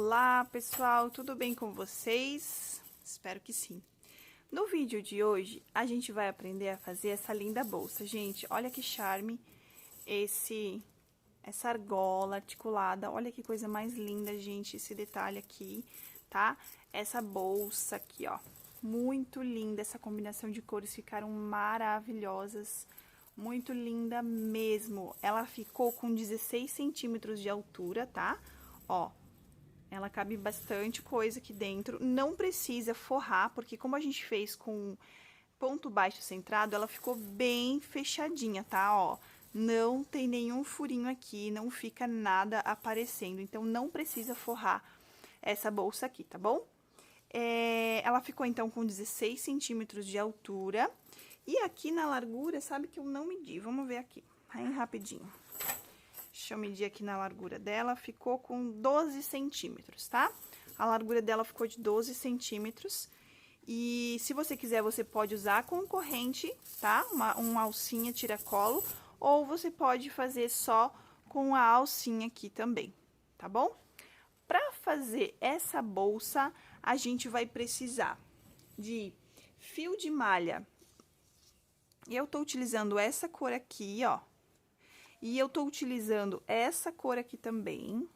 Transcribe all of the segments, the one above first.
Olá, pessoal, tudo bem com vocês? Espero que sim. No vídeo de hoje, a gente vai aprender a fazer essa linda bolsa. Gente, olha que charme essa argola articulada. Olha que coisa mais linda, gente, esse detalhe aqui, tá? Essa bolsa aqui, ó, muito linda. Essa combinação de cores ficaram maravilhosas. Muito linda mesmo. Ela ficou com 16 centímetros de altura, tá? Ó, ela cabe bastante coisa aqui dentro. Não precisa forrar, porque como a gente fez com ponto baixo centrado, ela ficou bem fechadinha, tá? Ó, não tem nenhum furinho aqui, não fica nada aparecendo. Então, não precisa forrar essa bolsa aqui, tá bom? Ela ficou, então, com 16 centímetros de altura. E aqui na largura, sabe que eu não medi? Vamos ver aqui, bem rapidinho. Deixa eu medir aqui na largura dela, ficou com 12 centímetros, tá? A largura dela ficou de 12 centímetros. E se você quiser, você pode usar com corrente, tá? Uma alcinha tiracolo, ou você pode fazer só com a alcinha aqui também, tá bom? Para fazer essa bolsa, a gente vai precisar de fio de malha. Eu tô utilizando essa cor aqui, ó. E eu tô utilizando essa cor aqui também.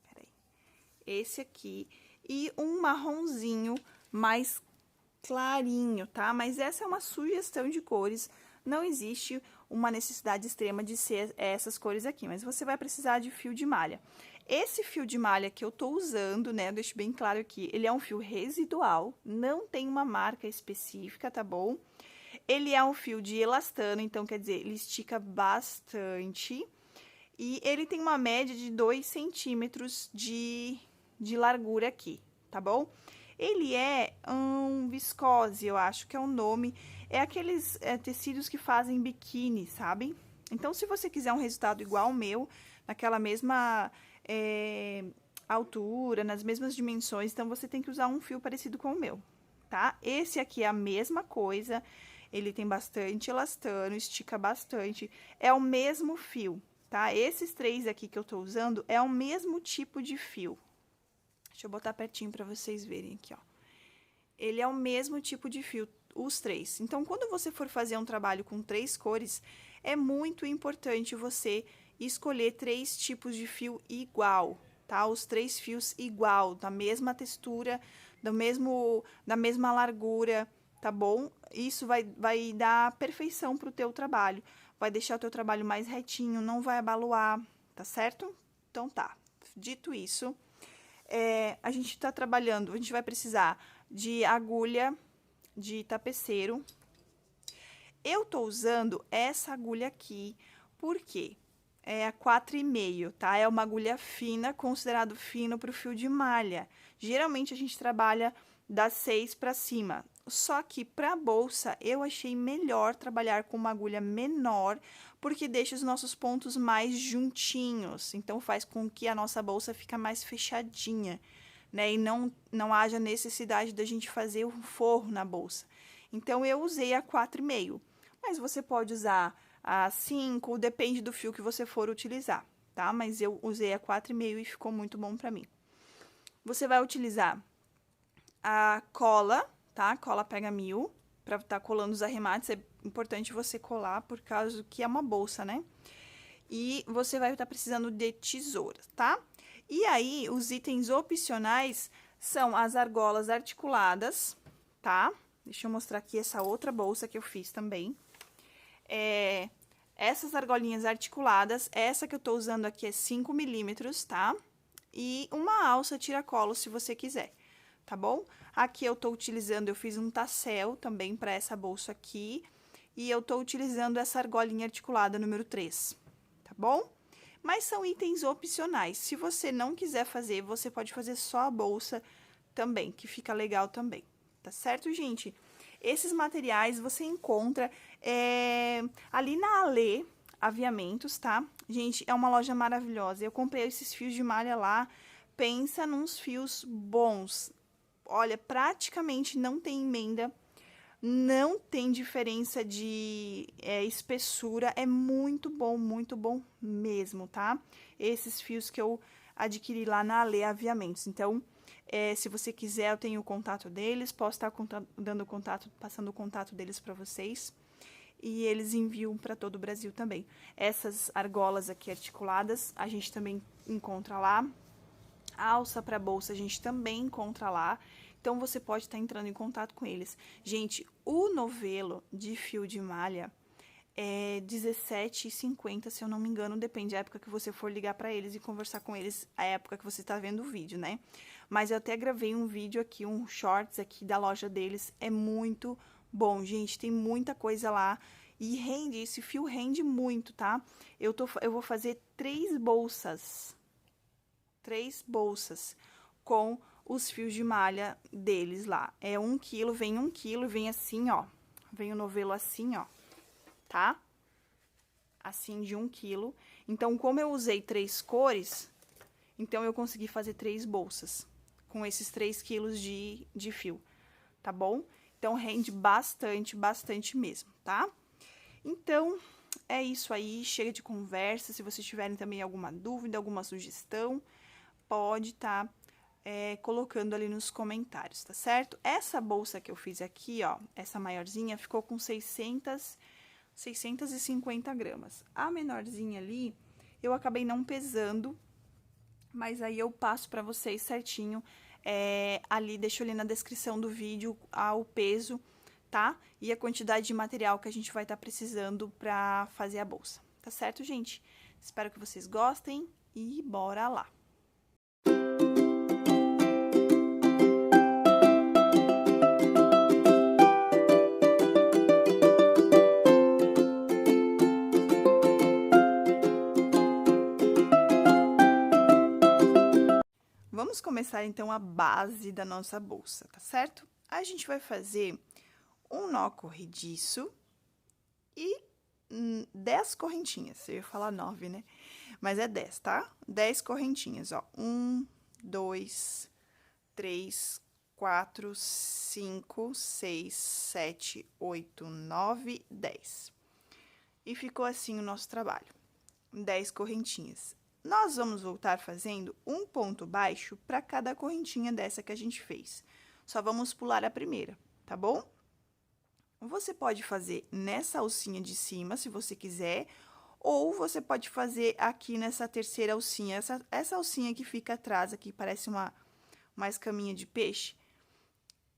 Peraí. Esse aqui. E um marronzinho mais clarinho, tá? Mas essa é uma sugestão de cores. Não existe uma necessidade extrema de ser essas cores aqui. Mas você vai precisar de fio de malha. Esse fio de malha que eu tô usando, né? Eu deixo bem claro aqui. Ele é um fio residual. Não tem uma marca específica, tá bom? Ele é um fio de elastano, então, quer dizer, ele estica bastante. E ele tem uma média de 2 centímetros de largura aqui, tá bom? Ele é um viscose, eu acho que é o nome. É aqueles tecidos que fazem biquíni, sabe? Então, se você quiser um resultado igual ao meu, naquela mesma altura, nas mesmas dimensões, então, você tem que usar um fio parecido com o meu, tá? Esse aqui é a mesma coisa. Ele tem bastante elastano, estica bastante. É o mesmo fio, tá? Esses três aqui que eu tô usando é o mesmo tipo de fio. Deixa eu botar pertinho pra vocês verem aqui, ó. Ele é o mesmo tipo de fio, os três. Então, quando você for fazer um trabalho com 3 cores, é muito importante você escolher 3 tipos de fio igual, tá? Os 3 fios igual, da mesma textura, da mesma largura, tá bom? Isso vai dar perfeição pro teu trabalho, vai deixar o teu trabalho mais retinho, não vai abaloar, tá certo? Então, tá. Dito isso, a gente tá trabalhando, a gente vai precisar de agulha de tapeceiro. Eu tô usando essa agulha aqui, porque é a 4,5, tá? É uma agulha fina, considerado fino pro fio de malha. Geralmente, a gente trabalha das 6 para cima. Só que para bolsa, eu achei melhor trabalhar com uma agulha menor, porque deixa os nossos pontos mais juntinhos. Então, faz com que a nossa bolsa fique mais fechadinha, né? E não haja necessidade da gente fazer um forro na bolsa. Então, eu usei a 4,5. Mas você pode usar a 5, depende do fio que você for utilizar, tá? Mas eu usei a 4,5 e ficou muito bom pra mim. Você vai utilizar a cola, tá? Cola pega 1000, pra tá colando os arremates. É importante você colar, por causa que é uma bolsa, né? E você vai estar precisando de tesouras, tá? E aí, os itens opcionais são as argolas articuladas, tá? Deixa eu mostrar aqui essa outra bolsa que eu fiz também. Essas argolinhas articuladas, essa que eu tô usando aqui é 5 milímetros, tá? E uma alça tiracolo, se você quiser, tá bom? Aqui eu tô utilizando, eu fiz um tassel também para essa bolsa aqui, e eu tô utilizando essa argolinha articulada número 3, tá bom? Mas são itens opcionais. Se você não quiser fazer, você pode fazer só a bolsa também, que fica legal também, tá certo, gente? Esses materiais você encontra ali na Alê Aviamentos, tá? Gente, é uma loja maravilhosa. Eu comprei esses fios de malha lá. Pensa nos fios bons. Olha, praticamente não tem emenda, não tem diferença de espessura. É muito bom mesmo, tá? Esses fios que eu adquirir lá na Ale Aviamentos. Então, se você quiser, eu tenho o contato deles, posso estar passando o contato deles para vocês. E eles enviam para todo o Brasil também. Essas argolas aqui articuladas, a gente também encontra lá. A alça para bolsa, a gente também encontra lá. Então, você pode estar entrando em contato com eles. Gente, o novelo de fio de malha é R$17,50, se eu não me engano, depende da época que você for ligar para eles e conversar com eles, a época que você está vendo o vídeo, né? Mas eu até gravei um vídeo aqui, um shorts aqui da loja deles, é muito bom, gente, tem muita coisa lá e rende, esse fio rende muito, tá? Eu vou fazer 3 bolsas com os fios de malha deles lá. É 1 quilo, vem 1 quilo, vem assim, ó, vem o novelo assim, ó, tá? Assim, de 1 quilo. Então, como eu usei 3 cores, então eu consegui fazer 3 bolsas com esses 3 quilos de fio, tá bom? Então, rende bastante mesmo, tá? Então, é isso aí, chega de conversa. Se vocês tiverem também alguma dúvida, alguma sugestão, pode estar colocando ali nos comentários, tá certo? Essa bolsa que eu fiz aqui, ó, essa maiorzinha, ficou com 650 gramas. A menorzinha ali, eu acabei não pesando, mas aí eu passo pra vocês certinho, ali, deixo ali na descrição do vídeo o peso, tá? E a quantidade de material que a gente vai estar precisando pra fazer a bolsa, tá certo, gente? Espero que vocês gostem e bora lá! Vamos começar, então, a base da nossa bolsa, tá certo? A gente vai fazer um nó corrediço e 10 correntinhas. Eu ia falar 9, né? Mas é 10, tá? 10 correntinhas, ó. 1, 2, 3, 4, 5, 6, 7, 8, 9, 10. E ficou assim o nosso trabalho. 10 correntinhas. Nós vamos voltar fazendo um ponto baixo para cada correntinha dessa que a gente fez. Só vamos pular a primeira, tá bom? Você pode fazer nessa alcinha de cima, se você quiser, ou você pode fazer aqui nessa terceira alcinha, essa alcinha que fica atrás aqui, parece uma escaminha de peixe.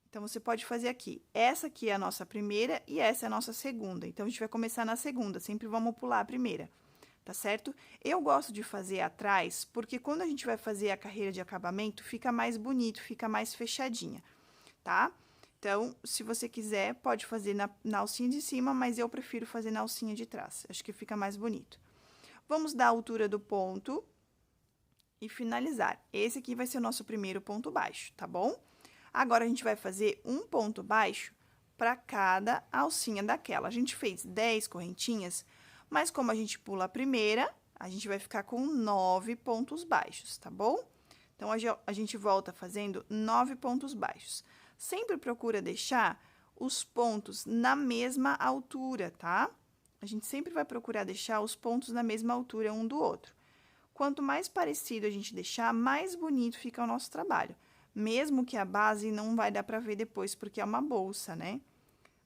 Então, você pode fazer aqui. Essa aqui é a nossa primeira e essa é a nossa segunda. Então, a gente vai começar na segunda, sempre vamos pular a primeira. Tá certo? Eu gosto de fazer atrás, porque quando a gente vai fazer a carreira de acabamento, fica mais bonito, fica mais fechadinha, tá? Então, se você quiser, pode fazer na alcinha de cima, mas eu prefiro fazer na alcinha de trás, acho que fica mais bonito. Vamos dar a altura do ponto e finalizar. Esse aqui vai ser o nosso primeiro ponto baixo, tá bom? Agora, a gente vai fazer um ponto baixo para cada alcinha daquela. A gente fez 10 correntinhas, mas como a gente pula a primeira, a gente vai ficar com 9 pontos baixos, tá bom? Então, a gente volta fazendo 9 pontos baixos. Sempre procura deixar os pontos na mesma altura, tá? A gente sempre vai procurar deixar os pontos na mesma altura um do outro. Quanto mais parecido a gente deixar, mais bonito fica o nosso trabalho. Mesmo que a base não vai dar pra ver depois, porque é uma bolsa, né?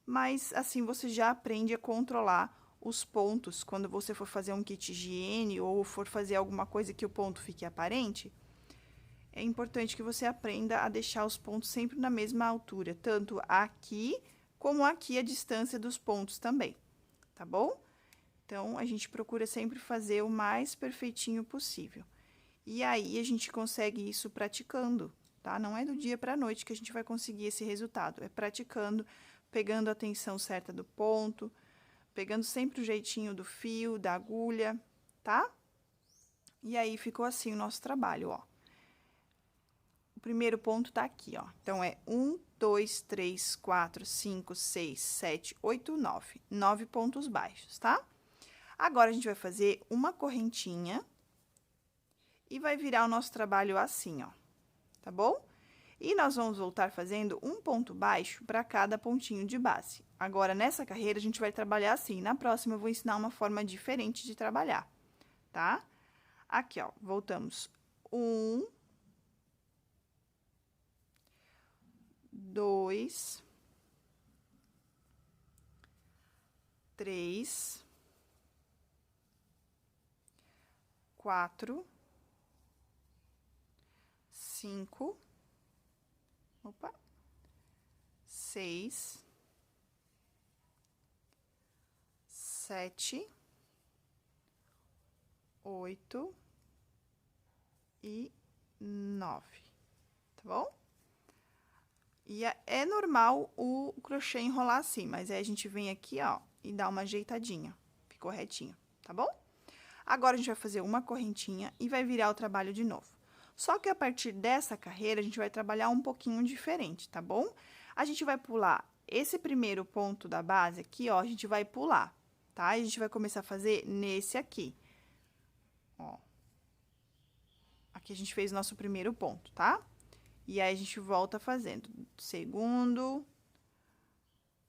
Mas, assim, você já aprende a controlar os pontos, quando você for fazer um kit higiene ou for fazer alguma coisa que o ponto fique aparente, é importante que você aprenda a deixar os pontos sempre na mesma altura, tanto aqui como aqui a distância dos pontos também, tá bom? Então, a gente procura sempre fazer o mais perfeitinho possível. E aí, a gente consegue isso praticando, tá? Não é do dia pra noite que a gente vai conseguir esse resultado, é praticando, pegando a tensão certa do ponto, pegando sempre o jeitinho do fio, da agulha, tá? E aí, ficou assim o nosso trabalho, ó. O primeiro ponto tá aqui, ó. Então, é 1, 2, 3, 4, 5, 6, 7, 8, 9. 9 pontos baixos, tá? Agora, a gente vai fazer uma correntinha e vai virar o nosso trabalho assim, ó. Tá bom? E nós vamos voltar fazendo um ponto baixo para cada pontinho de base. Agora, nessa carreira, a gente vai trabalhar assim. Na próxima, eu vou ensinar uma forma diferente de trabalhar, tá? Aqui, ó, voltamos 1, 2, 3, 4, 5, 6, 7, 8 e 9, tá bom? E é normal o crochê enrolar assim, mas aí a gente vem aqui, ó, e dá uma ajeitadinha, ficou retinho, tá bom? Agora, a gente vai fazer uma correntinha e vai virar o trabalho de novo. Só que a partir dessa carreira, a gente vai trabalhar um pouquinho diferente, tá bom? A gente vai pular esse primeiro ponto da base aqui, ó, a gente vai pular, tá? A gente vai começar a fazer nesse aqui, ó. Aqui a gente fez o nosso primeiro ponto, tá? E aí, a gente volta fazendo segundo,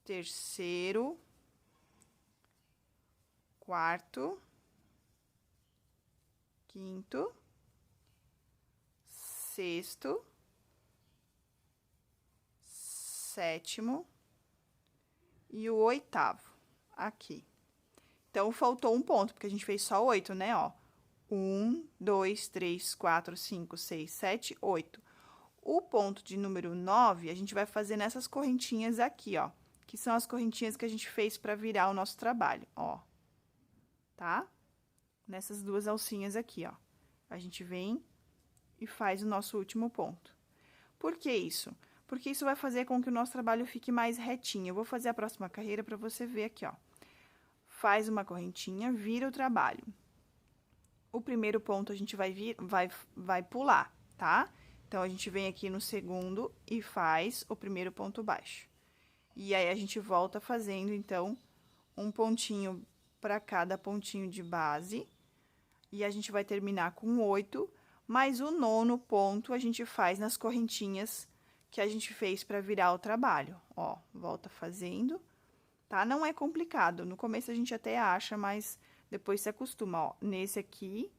terceiro, quarto, quinto, sexto, sétimo e o oitavo, aqui. Então, faltou um ponto, porque a gente fez só 8, né, ó. 1, 2, 3, 4, 5, 6, 7, 8. O ponto de número 9, a gente vai fazer nessas correntinhas aqui, ó, que são as correntinhas que a gente fez para virar o nosso trabalho, ó. Tá? Nessas duas alcinhas aqui, ó. A gente vem e faz o nosso último ponto. Por que isso? Porque isso vai fazer com que o nosso trabalho fique mais retinho. Eu vou fazer a próxima carreira para você ver aqui, ó. Faz uma correntinha, vira o trabalho. O primeiro ponto a gente vai pular, tá? Então, a gente vem aqui no segundo e faz o primeiro ponto baixo. E aí, a gente volta fazendo, então, um pontinho para cada pontinho de base. E a gente vai terminar com 8, mas o 9º ponto a gente faz nas correntinhas que a gente fez para virar o trabalho. Ó, volta fazendo, tá? Não é complicado, no começo a gente até acha, mas depois se acostuma, ó. Nesse aqui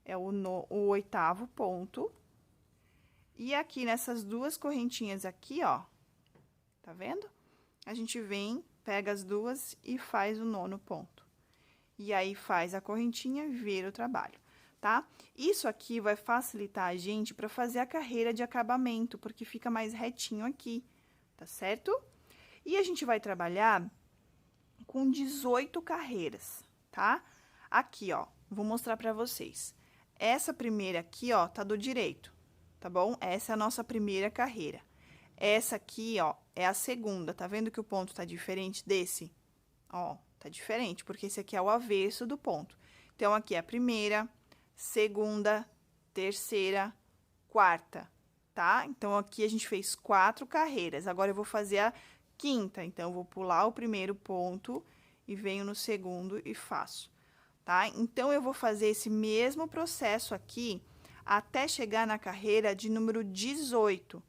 é o 8º ponto. E aqui nessas duas correntinhas aqui, ó, tá vendo? A gente vem, pega as duas e faz o 9º ponto. E aí, faz a correntinha e vira o trabalho, tá? Isso aqui vai facilitar a gente para fazer a carreira de acabamento, porque fica mais retinho aqui, tá certo? E a gente vai trabalhar com 18 carreiras, tá? Aqui, ó, vou mostrar para vocês. Essa primeira aqui, ó, tá do direito, tá bom? Essa é a nossa primeira carreira. Essa aqui, ó, é a segunda, tá vendo que o ponto tá diferente desse? Ó, tá diferente, porque esse aqui é o avesso do ponto. Então, aqui é a primeira, segunda, terceira, quarta, tá? Então, aqui a gente fez 4 carreiras. Agora, eu vou fazer a quinta. Então, eu vou pular o primeiro ponto e venho no segundo e faço, tá? Então, eu vou fazer esse mesmo processo aqui até chegar na carreira de número 18.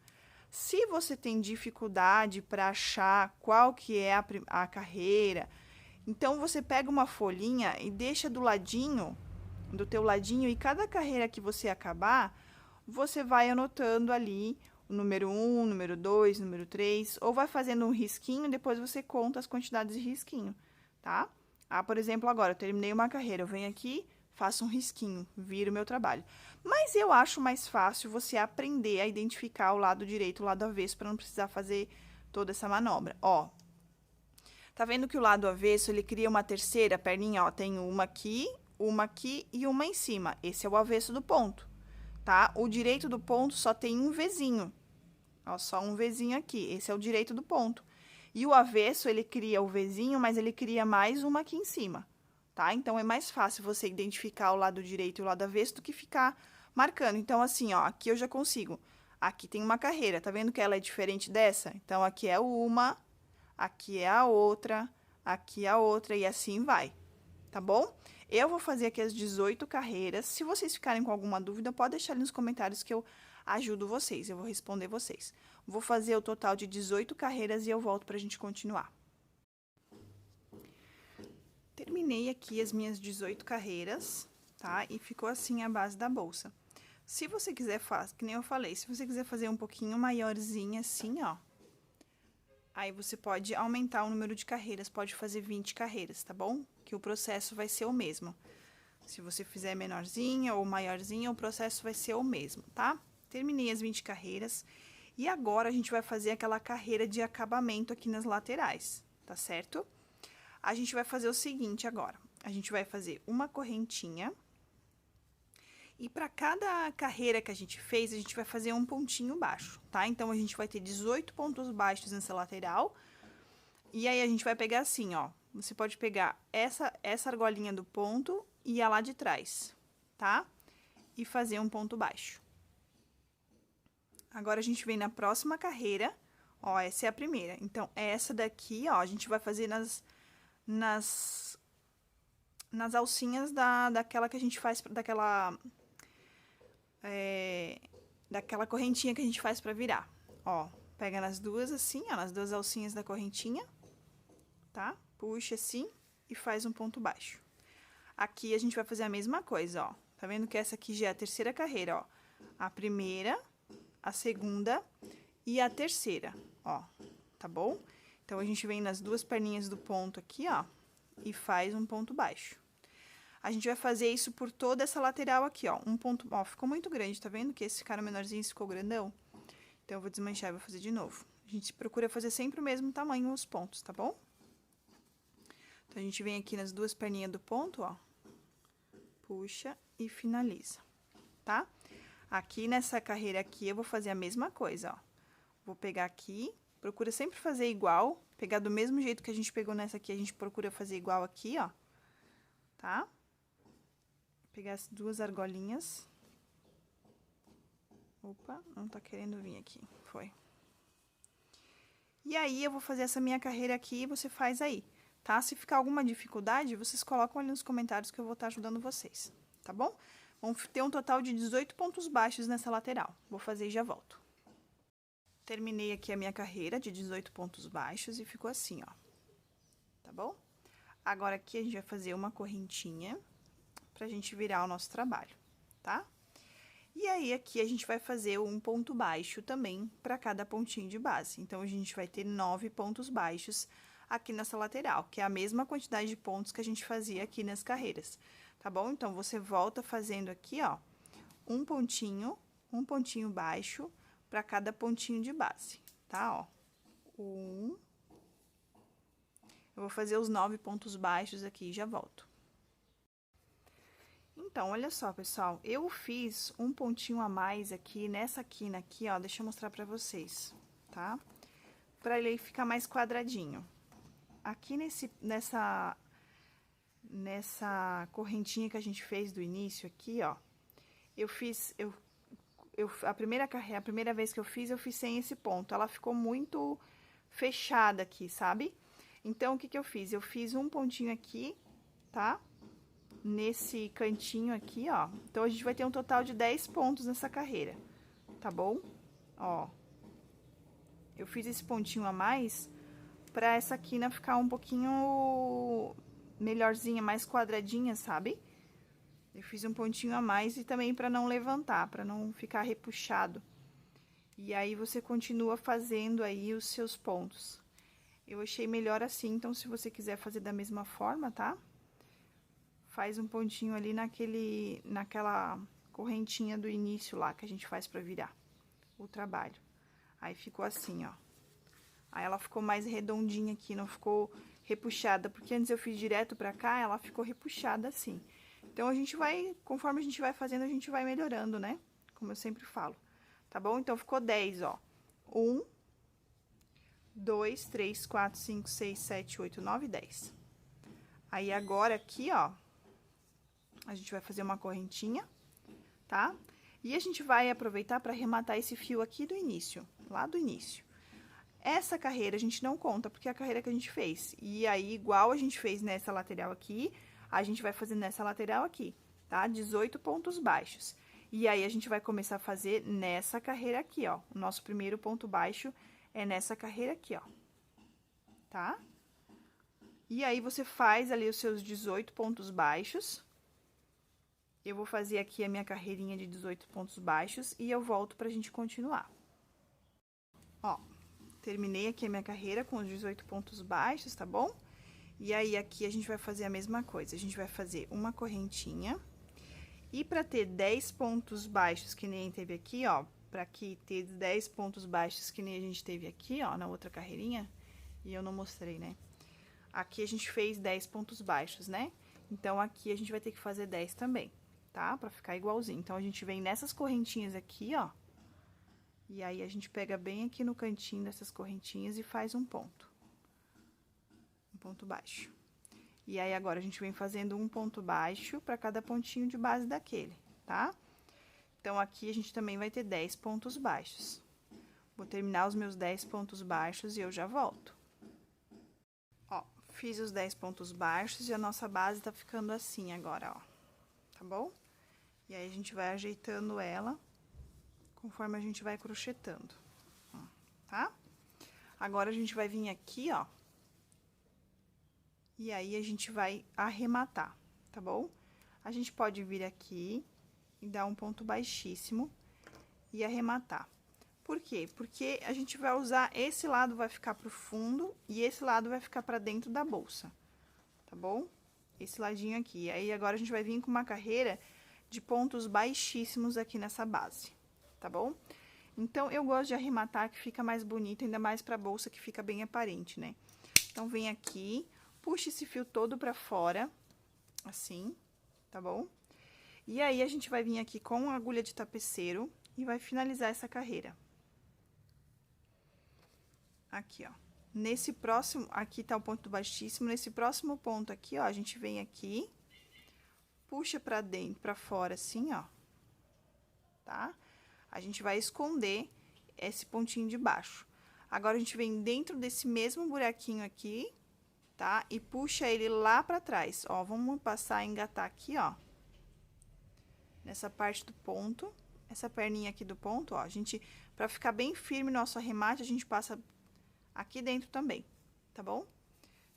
Se você tem dificuldade para achar qual que é a carreira, então, você pega uma folhinha e deixa do ladinho, do teu ladinho, e cada carreira que você acabar, você vai anotando ali o número 1, número 2, número 3, ou vai fazendo um risquinho e depois você conta as quantidades de risquinho, tá? Ah, por exemplo, agora eu terminei uma carreira, eu venho aqui, faço um risquinho, viro o meu trabalho. Mas eu acho mais fácil você aprender a identificar o lado direito e o lado avesso para não precisar fazer toda essa manobra. Ó, tá vendo que o lado avesso, ele cria uma terceira perninha, ó, tem uma aqui e uma em cima. Esse é o avesso do ponto, tá? O direito do ponto só tem um Vzinho, ó, só um Vzinho aqui, esse é o direito do ponto. E o avesso, ele cria o Vzinho, mas ele cria mais uma aqui em cima, tá? Então, é mais fácil você identificar o lado direito e o lado avesso do que ficar marcando. Então, assim, ó, aqui eu já consigo. Aqui tem uma carreira, tá vendo que ela é diferente dessa? Então, aqui é uma, aqui é a outra, aqui é a outra, e assim vai, tá bom? Eu vou fazer aqui as 18 carreiras. Se vocês ficarem com alguma dúvida, pode deixar ali nos comentários que eu ajudo vocês, eu vou responder vocês. Vou fazer o total de 18 carreiras e eu volto pra gente continuar. Terminei aqui as minhas 18 carreiras, tá? E ficou assim a base da bolsa. Se você quiser fazer, que nem eu falei, se você quiser fazer um pouquinho maiorzinha assim, ó, aí você pode aumentar o número de carreiras, pode fazer 20 carreiras, tá bom? Que o processo vai ser o mesmo. Se você fizer menorzinha ou maiorzinha, o processo vai ser o mesmo, tá? Terminei as 20 carreiras e agora a gente vai fazer aquela carreira de acabamento aqui nas laterais, tá certo? A gente vai fazer o seguinte agora, a gente vai fazer uma correntinha e para cada carreira que a gente fez, a gente vai fazer um pontinho baixo, tá? Então, a gente vai ter 18 pontos baixos nessa lateral. E aí, a gente vai pegar assim, ó. Você pode pegar essa argolinha do ponto e a lá de trás, tá? E fazer um ponto baixo. Agora, a gente vem na próxima carreira, ó, essa é a primeira. Então, essa daqui, ó, a gente vai fazer nas alcinhas daquela que a gente faz, daquela correntinha que a gente faz pra virar. Ó, pega nas duas assim, ó, nas duas alcinhas da correntinha, tá? Puxa assim e faz um ponto baixo. Aqui a gente vai fazer a mesma coisa, ó. Tá vendo que essa aqui já é a terceira carreira, ó. A primeira, a segunda e a terceira, ó, tá bom? Então, a gente vem nas duas perninhas do ponto aqui, ó, e faz um ponto baixo. A gente vai fazer isso por toda essa lateral aqui, ó. Um ponto, ó, ficou muito grande, tá vendo? Que esse ficaram menorzinho, esse ficou grandão. Então, eu vou desmanchar e vou fazer de novo. A gente procura fazer sempre o mesmo tamanho os pontos, tá bom? Então, a gente vem aqui nas duas perninhas do ponto, ó. Puxa e finaliza, tá? Aqui nessa carreira aqui, eu vou fazer a mesma coisa, ó. Vou pegar aqui, procura sempre fazer igual. Pegar do mesmo jeito que a gente pegou nessa aqui, a gente procura fazer igual aqui, ó. Tá? Pegar as duas argolinhas. Opa, não tá querendo vir aqui. Foi. E aí, eu vou fazer essa minha carreira aqui e você faz aí, tá? Se ficar alguma dificuldade, vocês colocam ali nos comentários que eu vou estar ajudando vocês, tá bom? Vamos ter um total de 18 pontos baixos nessa lateral. Vou fazer e já volto. Terminei aqui a minha carreira de 18 pontos baixos e ficou assim, ó. Tá bom? Agora, aqui a gente vai fazer uma correntinha pra gente virar o nosso trabalho, tá? E aí, aqui a gente vai fazer um ponto baixo também pra cada pontinho de base. Então, a gente vai ter 9 pontos baixos aqui nessa lateral, que é a mesma quantidade de pontos que a gente fazia aqui nas carreiras, tá bom? Então, você volta fazendo aqui, ó, um pontinho baixo pra cada pontinho de base, tá? Ó, eu vou fazer os 9 pontos baixos aqui e já volto. Então, olha só, pessoal, eu fiz um pontinho a mais aqui, nessa quina aqui, ó, deixa eu mostrar pra vocês, tá? Pra ele ficar mais quadradinho. Aqui nessa correntinha que a gente fez do início aqui, ó, a primeira vez que eu fiz sem esse ponto, ela ficou muito fechada aqui, sabe? Então, o que que eu fiz? Eu fiz um pontinho aqui, tá? Nesse cantinho aqui, ó. Então, a gente vai ter um total de 10 pontos nessa carreira, tá bom? Ó. Eu fiz esse pontinho a mais pra essa quina ficar um pouquinho melhorzinha, mais quadradinha, sabe? Eu fiz um pontinho a mais e também pra não levantar, pra não ficar repuxado. E aí, você continua fazendo aí os seus pontos. Eu achei melhor assim, então, se você quiser fazer da mesma forma, tá? Faz um pontinho ali naquela correntinha do início lá, que a gente faz pra virar o trabalho. Aí, ficou assim, ó. Aí, ela ficou mais redondinha aqui, não ficou repuxada, porque antes eu fiz direto pra cá, ela ficou repuxada assim. Então, a gente vai, conforme a gente vai fazendo, a gente vai melhorando, né? Como eu sempre falo. Tá bom? Então, ficou 10, ó. 1, 2, 3, 4, 5, 6, 7, 8, 9, 10. Aí, agora aqui, ó, a gente vai fazer uma correntinha, tá? E a gente vai aproveitar para arrematar esse fio aqui do início, lá do início. Essa carreira a gente não conta, porque é a carreira que a gente fez. E aí, igual a gente fez nessa lateral aqui, a gente vai fazer nessa lateral aqui, tá? 18 pontos baixos. E aí, a gente vai começar a fazer nessa carreira aqui, ó. O nosso primeiro ponto baixo é nessa carreira aqui, ó. Tá? E aí, você faz ali os seus 18 pontos baixos. Eu vou fazer aqui a minha carreirinha de 18 pontos baixos e eu volto pra gente continuar. Ó, terminei aqui a minha carreira com os 18 pontos baixos, tá bom? E aí, aqui a gente vai fazer a mesma coisa. A gente vai fazer uma correntinha. E pra ter 10 pontos baixos, que nem teve aqui, ó, pra aqui ter 10 pontos baixos, que nem a gente teve aqui, ó, na outra carreirinha, e eu não mostrei, né? Aqui a gente fez 10 pontos baixos, né? Então, aqui a gente vai ter que fazer 10 também, tá? Pra ficar igualzinho. Então, a gente vem nessas correntinhas aqui, ó. E aí, a gente pega bem aqui no cantinho dessas correntinhas e faz um ponto. Um ponto baixo. E aí, agora, a gente vem fazendo um ponto baixo pra cada pontinho de base daquele, tá? Então, aqui a gente também vai ter 10 pontos baixos. Vou terminar os meus 10 pontos baixos e eu já volto. Ó, fiz os 10 pontos baixos e a nossa base tá ficando assim agora, ó. Tá bom? E aí, a gente vai ajeitando ela conforme a gente vai crochetando, tá? Agora, a gente vai vir aqui, ó. E aí, a gente vai arrematar, tá bom? A gente pode vir aqui e dar um ponto baixíssimo e arrematar. Por quê? Porque a gente vai usar, esse lado vai ficar pro fundo e esse lado vai ficar pra dentro da bolsa, tá bom? Esse ladinho aqui. Aí, agora, a gente vai vir com uma carreira de pontos baixíssimos aqui nessa base, tá bom? Então, eu gosto de arrematar, que fica mais bonito, ainda mais pra bolsa, que fica bem aparente, né? Então, vem aqui, puxa esse fio todo pra fora, assim, tá bom? E aí, a gente vai vir aqui com a agulha de tapeceiro e vai finalizar essa carreira. Aqui, ó. Nesse próximo, aqui tá o ponto baixíssimo, nesse próximo ponto aqui, ó, a gente vem aqui, puxa pra dentro, pra fora, assim, ó. Tá? A gente vai esconder esse pontinho de baixo. Agora, a gente vem dentro desse mesmo buraquinho aqui, tá? E puxa ele lá pra trás, ó. Vamos passar a engatar aqui, ó. Nessa parte do ponto, essa perninha aqui do ponto, ó. A gente, pra ficar bem firme nosso arremate, a gente passa aqui dentro também, tá bom?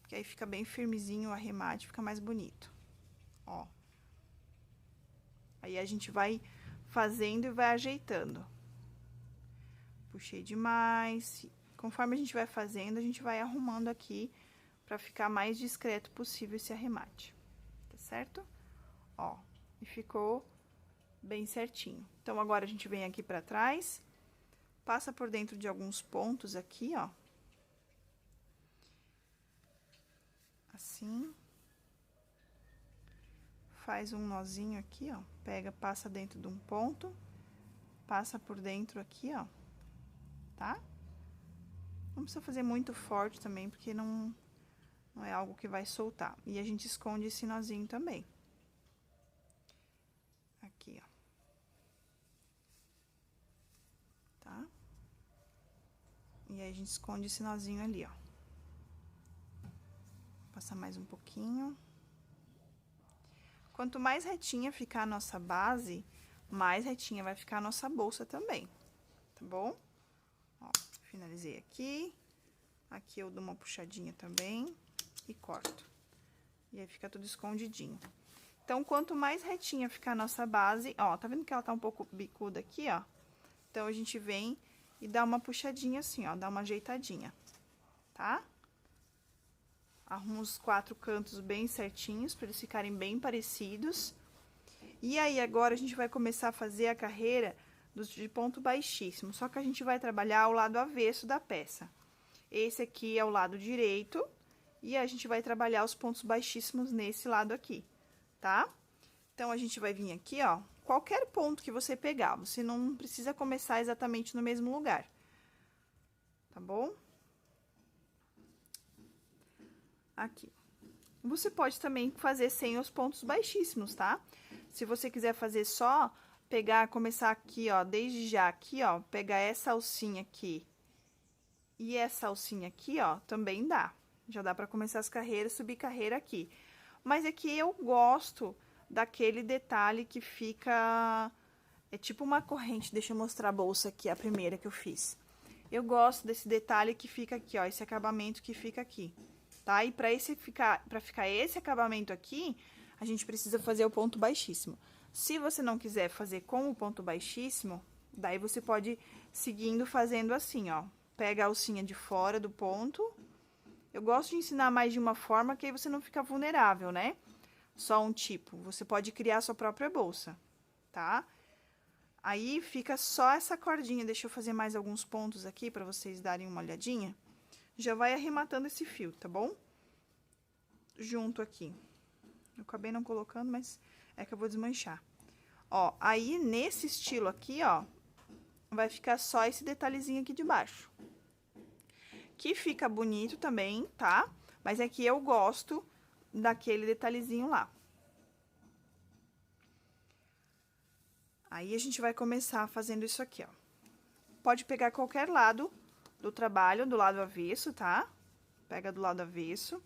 Porque aí fica bem firmezinho o arremate, fica mais bonito, ó. Aí, a gente vai fazendo e vai ajeitando. Puxei demais. Conforme a gente vai fazendo, a gente vai arrumando aqui pra ficar mais discreto possível esse arremate, tá certo? Ó, e ficou bem certinho. Então, agora, a gente vem aqui pra trás, passa por dentro de alguns pontos aqui, ó. Assim. Faz um nozinho aqui, ó. Pega, passa dentro de um ponto, passa por dentro aqui, ó. Tá? Não precisa fazer muito forte também, porque não é algo que vai soltar. E a gente esconde esse nozinho também. Aqui, ó. Tá? E aí, a gente esconde esse nozinho ali, ó. Passar mais um pouquinho. Quanto mais retinha ficar a nossa base, mais retinha vai ficar a nossa bolsa também, tá bom? Ó, finalizei aqui. Aqui eu dou uma puxadinha também e corto. E aí, fica tudo escondidinho. Então, quanto mais retinha ficar a nossa base, ó, tá vendo que ela tá um pouco bicuda aqui, ó? Então, a gente vem e dá uma puxadinha assim, ó, dá uma ajeitadinha, tá? Arruma os 4 cantos bem certinhos, pra eles ficarem bem parecidos. E aí, agora, a gente vai começar a fazer a carreira de ponto baixíssimo, só que a gente vai trabalhar o lado avesso da peça. Esse aqui é o lado direito, e a gente vai trabalhar os pontos baixíssimos nesse lado aqui, tá? Então, a gente vai vir aqui, ó, qualquer ponto que você pegar, você não precisa começar exatamente no mesmo lugar, tá bom? Aqui. Você pode também fazer sem os pontos baixíssimos, tá? Se você quiser fazer só, pegar, começar aqui, ó, desde já aqui, ó, pegar essa alcinha aqui e essa alcinha aqui, ó, também dá. Já dá pra começar as carreiras, subir carreira aqui. Mas é que eu gosto daquele detalhe que fica... É tipo uma corrente, deixa eu mostrar a bolsa aqui, a primeira que eu fiz. Eu gosto desse detalhe que fica aqui, ó, esse acabamento que fica aqui, tá? E pra ficar esse acabamento aqui, a gente precisa fazer o ponto baixíssimo. Se você não quiser fazer com o ponto baixíssimo, daí você pode seguindo fazendo assim, ó. Pega a alcinha de fora do ponto. Eu gosto de ensinar mais de uma forma, que aí você não fica vulnerável, né? Só um tipo. Você pode criar sua própria bolsa, tá? Aí, fica só essa cordinha. Deixa eu fazer mais alguns pontos aqui, pra vocês darem uma olhadinha. Já vai arrematando esse fio, tá bom? Junto aqui. Eu acabei não colocando, mas é que eu vou desmanchar. Ó, aí, nesse estilo aqui, ó, vai ficar só esse detalhezinho aqui de baixo. Que fica bonito também, tá? Mas é que eu gosto daquele detalhezinho lá. Aí, a gente vai começar fazendo isso aqui, ó. Pode pegar qualquer lado do trabalho, do lado avesso, tá? Pega do lado avesso.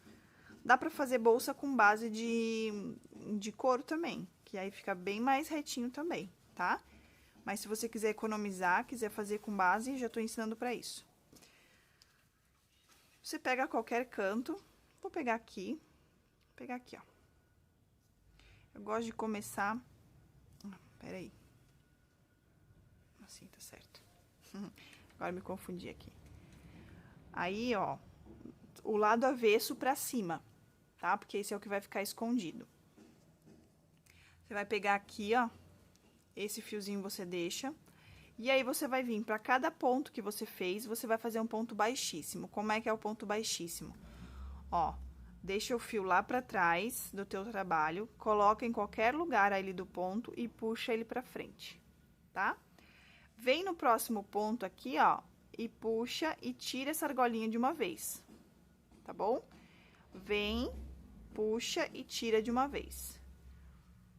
Dá pra fazer bolsa com base de couro também, que aí fica bem mais retinho também, tá? Mas se você quiser economizar, quiser fazer com base, já tô ensinando pra isso. Você pega qualquer canto, vou pegar aqui, ó. Eu gosto de começar... Peraí. Assim, tá certo. Agora me confundi aqui. Aí, ó, o lado avesso pra cima, tá? Porque esse é o que vai ficar escondido. Você vai pegar aqui, ó, esse fiozinho você deixa, e aí você vai vir pra cada ponto que você fez, você vai fazer um ponto baixíssimo. Como é que é o ponto baixíssimo? Ó, deixa o fio lá pra trás do teu trabalho, coloca em qualquer lugar ali do ponto e puxa ele pra frente, tá? Vem no próximo ponto aqui, ó, e puxa e tira essa argolinha de uma vez, tá bom? Vem, puxa e tira de uma vez.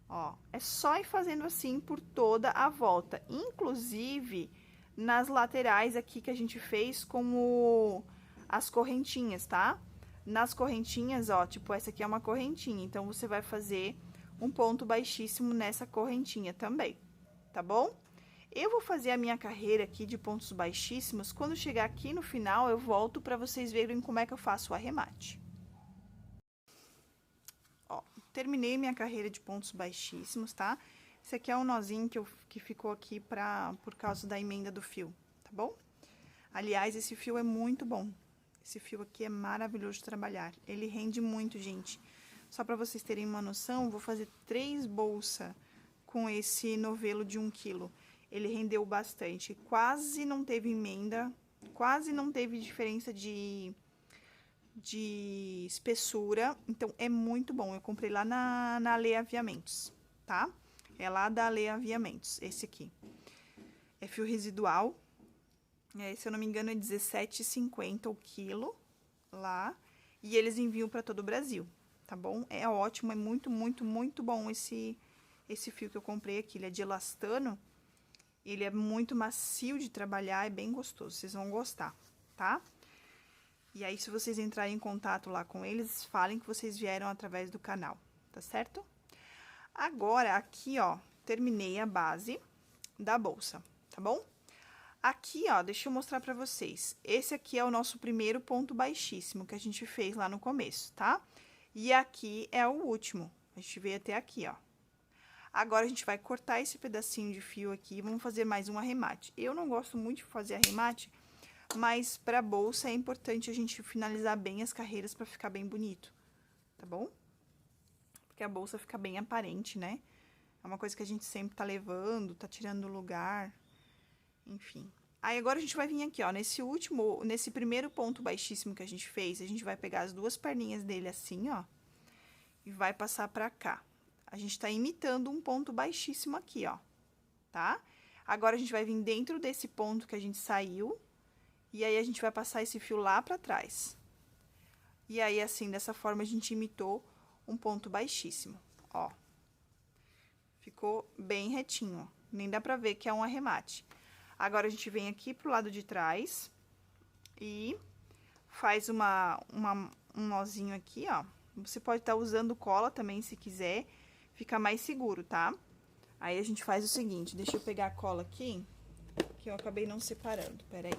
Ó, é só ir fazendo assim por toda a volta, inclusive nas laterais aqui que a gente fez como as correntinhas, tá? Nas correntinhas, ó, tipo, essa aqui é uma correntinha, então você vai fazer um ponto baixíssimo nessa correntinha também, tá bom? Eu vou fazer a minha carreira aqui de pontos baixíssimos, quando chegar aqui no final, eu volto pra vocês verem como é que eu faço o arremate. Ó, terminei minha carreira de pontos baixíssimos, tá? Esse aqui é um nozinho que ficou aqui por causa da emenda do fio, tá bom? Aliás, esse fio é muito bom. Esse fio aqui é maravilhoso de trabalhar. Ele rende muito, gente. Só pra vocês terem uma noção, vou fazer 3 bolsas com esse novelo de 1 quilo. Ele rendeu bastante. Quase não teve emenda, quase não teve diferença de espessura. Então, é muito bom. Eu comprei lá na Ale Aviamentos, tá? É lá da Ale Aviamentos, esse aqui. É fio residual. Se eu não me engano, é R$17,50 o quilo lá. E eles enviam para todo o Brasil, tá bom? É ótimo, é muito, muito, muito bom esse fio que eu comprei aqui. Ele é de elastano. Ele é muito macio de trabalhar, é bem gostoso. Vocês vão gostar, tá? E aí, se vocês entrarem em contato lá com eles, falem que vocês vieram através do canal, tá certo? Agora, aqui, ó, terminei a base da bolsa, tá bom? Aqui, ó, deixa eu mostrar pra vocês. Esse aqui é o nosso primeiro ponto baixíssimo que a gente fez lá no começo, tá? E aqui é o último. A gente veio até aqui, ó. Agora, a gente vai cortar esse pedacinho de fio aqui e vamos fazer mais um arremate. Eu não gosto muito de fazer arremate, mas pra bolsa é importante a gente finalizar bem as carreiras pra ficar bem bonito, tá bom? Porque a bolsa fica bem aparente, né? É uma coisa que a gente sempre tá levando, tá tirando do lugar, enfim. Aí, agora a gente vai vir aqui, ó, nesse primeiro ponto baixíssimo que a gente fez, a gente vai pegar as duas perninhas dele assim, ó, e vai passar pra cá. A gente tá imitando um ponto baixíssimo aqui, ó, tá? Agora, a gente vai vir dentro desse ponto que a gente saiu, e aí, a gente vai passar esse fio lá pra trás. E aí, assim, dessa forma, a gente imitou um ponto baixíssimo, ó. Ficou bem retinho, ó. Nem dá pra ver que é um arremate. Agora, a gente vem aqui pro lado de trás e faz um nozinho aqui, ó. Você pode estar usando cola também, se quiser, fica mais seguro, tá? Aí, a gente faz o seguinte, deixa eu pegar a cola aqui, que eu acabei não separando, peraí.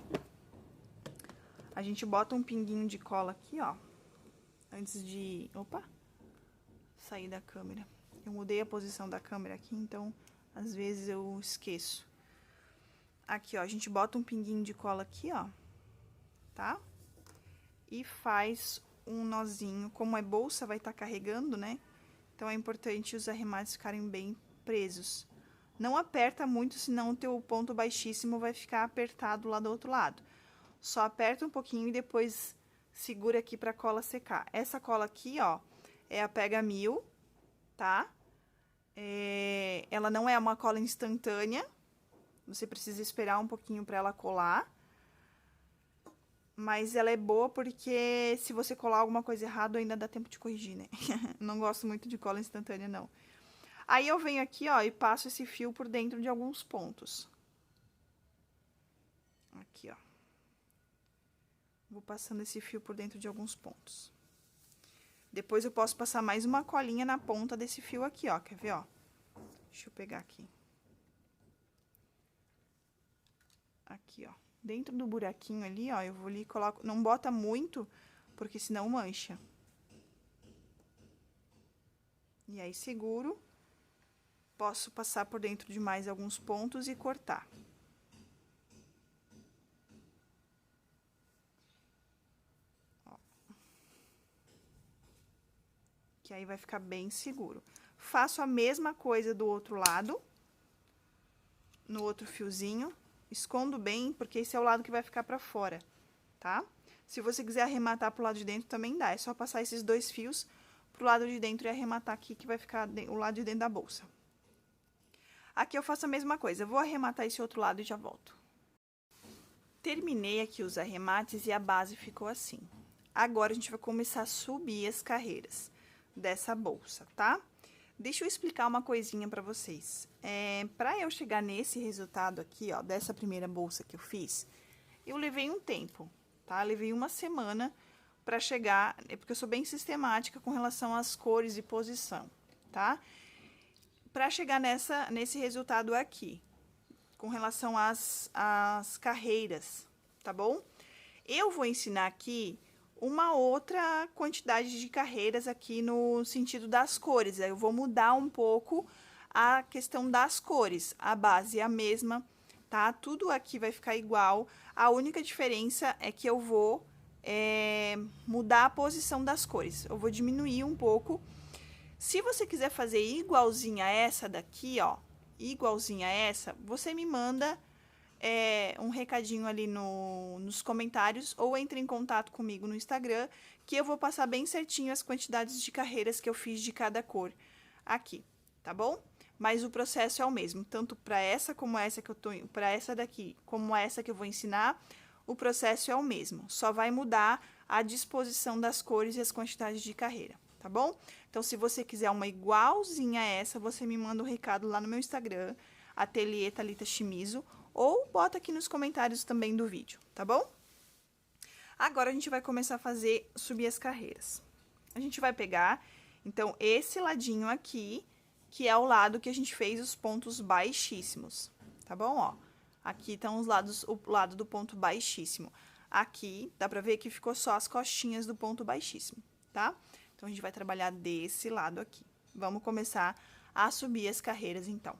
A gente bota um pinguinho de cola aqui, ó, antes de... Opa! Sair da câmera. Eu mudei a posição da câmera aqui, então, às vezes eu esqueço. Aqui, ó, a gente bota um pinguinho de cola aqui, ó, tá? E faz um nozinho. Como é bolsa, vai estar carregando, né? Então, é importante os arremates ficarem bem presos. Não aperta muito, senão o teu ponto baixíssimo vai ficar apertado lá do outro lado. Só aperta um pouquinho e depois segura aqui pra cola secar. Essa cola aqui, ó, é a Pega 1000, tá? Ela não é uma cola instantânea. Você precisa esperar um pouquinho pra ela colar. Mas ela é boa porque se você colar alguma coisa errada, ainda dá tempo de corrigir, né? Não gosto muito de cola instantânea, não. Aí eu venho aqui, ó, e passo esse fio por dentro de alguns pontos. Aqui, ó. Vou passando esse fio por dentro de alguns pontos. Depois eu posso passar mais uma colinha na ponta desse fio aqui, ó. Quer ver, ó? Deixa eu pegar aqui. Aqui, ó. Dentro do buraquinho ali, ó, eu vou ali e coloco... Não bota muito, porque senão mancha. E aí, seguro. Posso passar por dentro de mais alguns pontos e cortar. Ó. Que aí vai ficar bem seguro. Faço a mesma coisa do outro lado. No outro fiozinho. Escondo bem, porque esse é o lado que vai ficar pra fora, tá? Se você quiser arrematar pro lado de dentro, também dá. É só passar esses dois fios pro lado de dentro e arrematar aqui, que vai ficar o lado de dentro da bolsa. Aqui eu faço a mesma coisa. Eu vou arrematar esse outro lado e já volto. Terminei aqui os arremates e a base ficou assim. Agora, a gente vai começar a subir as carreiras dessa bolsa, tá? Deixa eu explicar uma coisinha pra vocês. Pra eu chegar nesse resultado aqui, ó, dessa primeira bolsa que eu fiz, eu levei um tempo, tá? Levei uma semana pra chegar, porque eu sou bem sistemática com relação às cores e posição, tá? Pra chegar nesse resultado aqui, com relação às carreiras, tá bom? Eu vou ensinar aqui uma outra quantidade de carreiras aqui no sentido das cores. Eu vou mudar um pouco a questão das cores. A base é a mesma, tá? Tudo aqui vai ficar igual. A única diferença é que eu vou mudar a posição das cores. Eu vou diminuir um pouco. Se você quiser fazer igualzinha a essa daqui, ó, igualzinha a essa, você me manda um recadinho ali nos comentários ou entre em contato comigo no Instagram, que eu vou passar bem certinho as quantidades de carreiras que eu fiz de cada cor aqui, tá bom? Mas o processo é o mesmo, tanto para essa como essa que eu tô, para essa daqui, como essa que eu vou ensinar, o processo é o mesmo, só vai mudar a disposição das cores e as quantidades de carreira, tá bom? Então, se você quiser uma igualzinha a essa, você me manda um recado lá no meu Instagram, Ateliê Thalita Shimizu, ou bota aqui nos comentários também do vídeo, tá bom? Agora, a gente vai começar a subir as carreiras. A gente vai pegar, então, esse ladinho aqui, que é o lado que a gente fez os pontos baixíssimos, tá bom? Ó, aqui estão o lado do ponto baixíssimo. Aqui, dá pra ver que ficou só as costinhas do ponto baixíssimo, tá? Então, a gente vai trabalhar desse lado aqui. Vamos começar a subir as carreiras, então.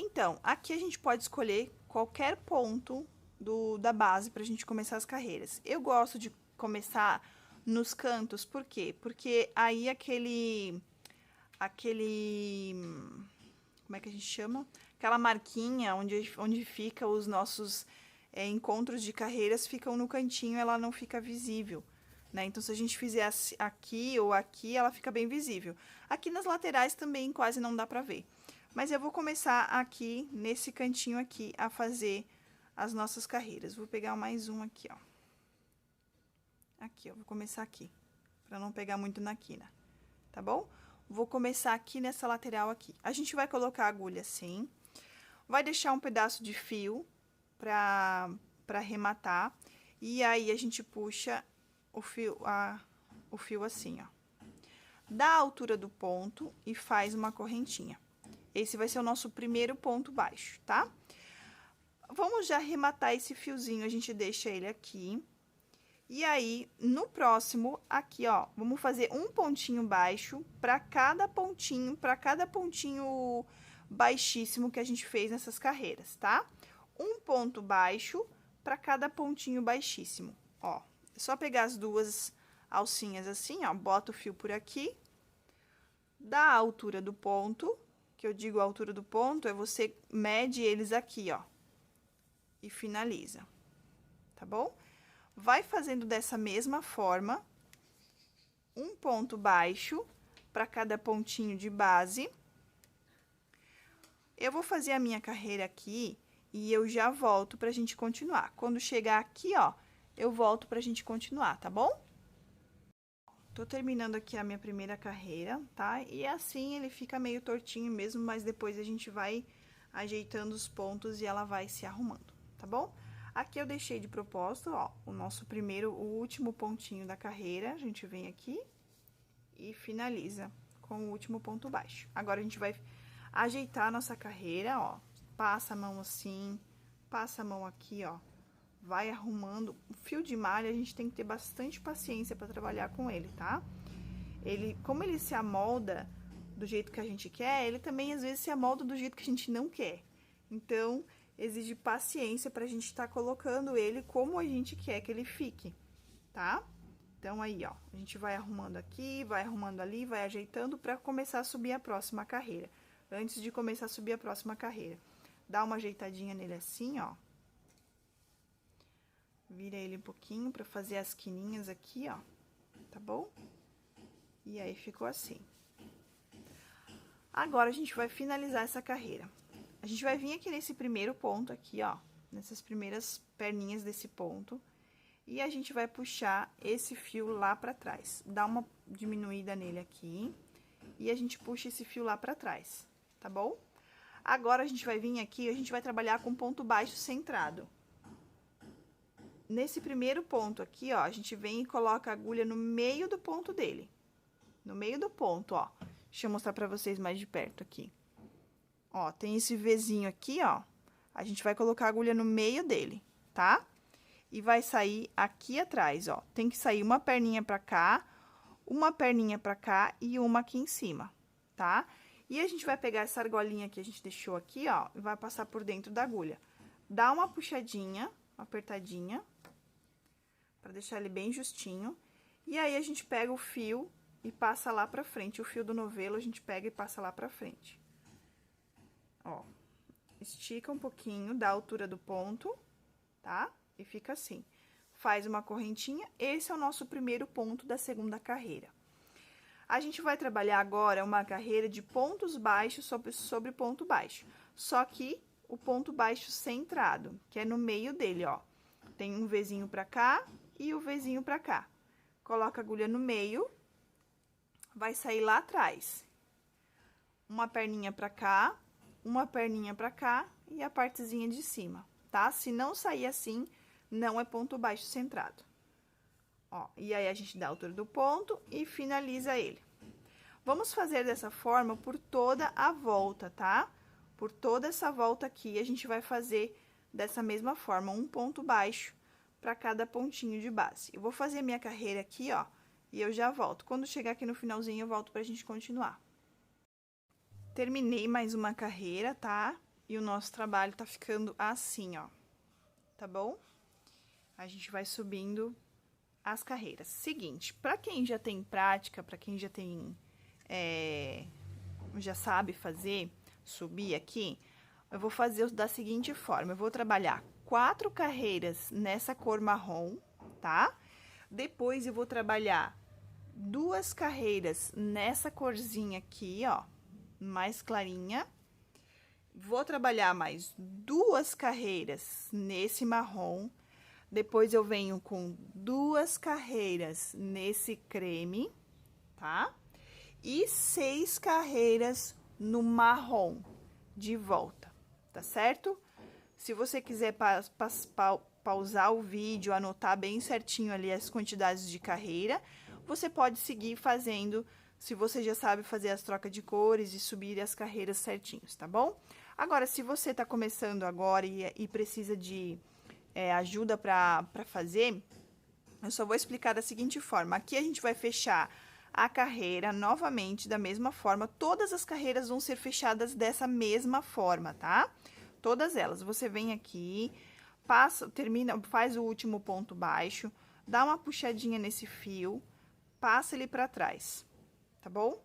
Então, aqui a gente pode escolher qualquer ponto da base pra gente começar as carreiras. Eu gosto de começar nos cantos, por quê? Porque aí como é que a gente chama? Aquela marquinha onde fica os nossos encontros de carreiras ficam no cantinho, ela não fica visível, né? Então, se a gente fizer aqui ou aqui, ela fica bem visível. Aqui nas laterais também quase não dá pra ver. Mas eu vou começar aqui, nesse cantinho aqui, a fazer as nossas carreiras. Vou pegar mais um aqui, ó. Aqui, ó, vou começar aqui, pra não pegar muito na quina, tá bom? Vou começar aqui nessa lateral aqui. A gente vai colocar a agulha assim, vai deixar um pedaço de fio pra arrematar, e aí a gente puxa o fio assim, ó. Da altura do ponto e faz uma correntinha. Esse vai ser o nosso primeiro ponto baixo, tá? Vamos já arrematar esse fiozinho, a gente deixa ele aqui. E aí, no próximo, aqui, ó, vamos fazer um pontinho baixo para cada pontinho baixíssimo que a gente fez nessas carreiras, tá? Um ponto baixo para cada pontinho baixíssimo, ó. É só pegar as duas alcinhas assim, ó, bota o fio por aqui, dá a altura do ponto, que eu digo a altura do ponto, é você mede eles aqui, ó, e finaliza, tá bom? Vai fazendo dessa mesma forma, um ponto baixo para cada pontinho de base. Eu vou fazer a minha carreira aqui e eu já volto pra gente continuar. Quando chegar aqui, ó, eu volto pra gente continuar, tá bom? Tô terminando aqui a minha primeira carreira, tá? E assim ele fica meio tortinho mesmo, mas depois a gente vai ajeitando os pontos e ela vai se arrumando, tá bom? Aqui eu deixei de propósito, ó, o último pontinho da carreira, a gente vem aqui e finaliza com o último ponto baixo. Agora, a gente vai ajeitar a nossa carreira, ó, passa a mão assim, passa a mão aqui, ó, vai arrumando. O fio de malha, a gente tem que ter bastante paciência para trabalhar com ele, tá? Como ele se amolda do jeito que a gente quer, ele também, às vezes, se amolda do jeito que a gente não quer. Então, exige paciência pra gente estar colocando ele como a gente quer que ele fique, tá? Então, aí, ó, a gente vai arrumando aqui, vai arrumando ali, vai ajeitando pra começar a subir a próxima carreira. Antes de começar a subir a próxima carreira, dá uma ajeitadinha nele assim, ó. Vira ele um pouquinho pra fazer as quininhas aqui, ó, tá bom? E aí, ficou assim. Agora, a gente vai finalizar essa carreira. A gente vai vir aqui nesse primeiro ponto aqui, ó, nessas primeiras perninhas desse ponto, e a gente vai puxar esse fio lá pra trás. Dá uma diminuída nele aqui, e a gente puxa esse fio lá pra trás, tá bom? Agora, a gente vai vir aqui, a gente vai trabalhar com ponto baixo centrado. Nesse primeiro ponto aqui, ó, a gente vem e coloca a agulha no meio do ponto dele. No meio do ponto, ó. Deixa eu mostrar pra vocês mais de perto aqui. Ó, tem esse Vzinho aqui, ó. A gente vai colocar a agulha no meio dele, tá? E vai sair aqui atrás, ó. Tem que sair uma perninha pra cá, uma perninha pra cá e uma aqui em cima, tá? E a gente vai pegar essa argolinha que a gente deixou aqui, ó, e vai passar por dentro da agulha. Dá uma puxadinha, uma apertadinha, pra deixar ele bem justinho. E aí, a gente pega o fio e passa lá pra frente. O fio do novelo, a gente pega e passa lá pra frente. Ó, estica um pouquinho da altura do ponto, tá? E fica assim. Faz uma correntinha, esse é o nosso primeiro ponto da segunda carreira. A gente vai trabalhar agora uma carreira de pontos baixos sobre ponto baixo. Só que o ponto baixo centrado, que é no meio dele, ó. Tem um Vzinho pra cá e o Vzinho pra cá. Coloca a agulha no meio, vai sair lá atrás. Uma perninha pra cá, uma perninha pra cá e a partezinha de cima, tá? Se não sair assim, não é ponto baixo centrado. Ó, e aí, a gente dá a altura do ponto e finaliza ele. Vamos fazer dessa forma por toda a volta, tá? Por toda essa volta aqui, a gente vai fazer dessa mesma forma, um ponto baixo pra cada pontinho de base. Eu vou fazer a minha carreira aqui, ó, e eu já volto. Quando chegar aqui no finalzinho, eu volto pra gente continuar. Terminei mais uma carreira, tá? E o nosso trabalho tá ficando assim, ó, tá bom? A gente vai subindo as carreiras. Seguinte, pra quem já tem prática, pra quem já tem, já sabe fazer, subir aqui, eu vou fazer da seguinte forma, eu vou trabalhar 4 carreiras nessa cor marrom, tá? Depois, eu vou trabalhar 2 carreiras nessa corzinha aqui, ó, mais clarinha. Vou trabalhar mais 2 carreiras nesse marrom. Depois, eu venho com 2 carreiras nesse creme, tá? E 6 carreiras no marrom de volta, tá certo? Se você quiser pausar o vídeo, anotar bem certinho ali as quantidades de carreira, você pode seguir fazendo, se você já sabe fazer as trocas de cores e subir as carreiras certinhos, tá bom? Agora, se você tá começando agora e precisa de ajuda pra fazer, Eu só vou explicar da seguinte forma. Aqui a gente vai fechar a carreira novamente da mesma forma. Todas as carreiras vão ser fechadas dessa mesma forma, tá? Todas elas. Você vem aqui, passa, termina, faz o último ponto baixo, dá uma puxadinha nesse fio, passa ele pra trás, tá bom?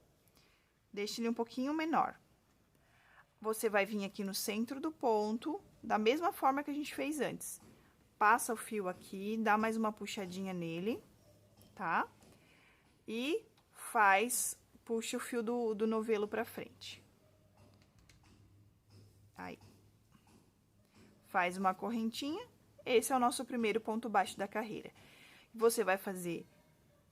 Deixa ele um pouquinho menor. Você vai vir aqui no centro do ponto, da mesma forma que a gente fez antes. Passa o fio aqui, dá mais uma puxadinha nele, tá? E puxa o fio do novelo pra frente. Aí. Faz uma correntinha, esse é o nosso primeiro ponto baixo da carreira. Você vai fazer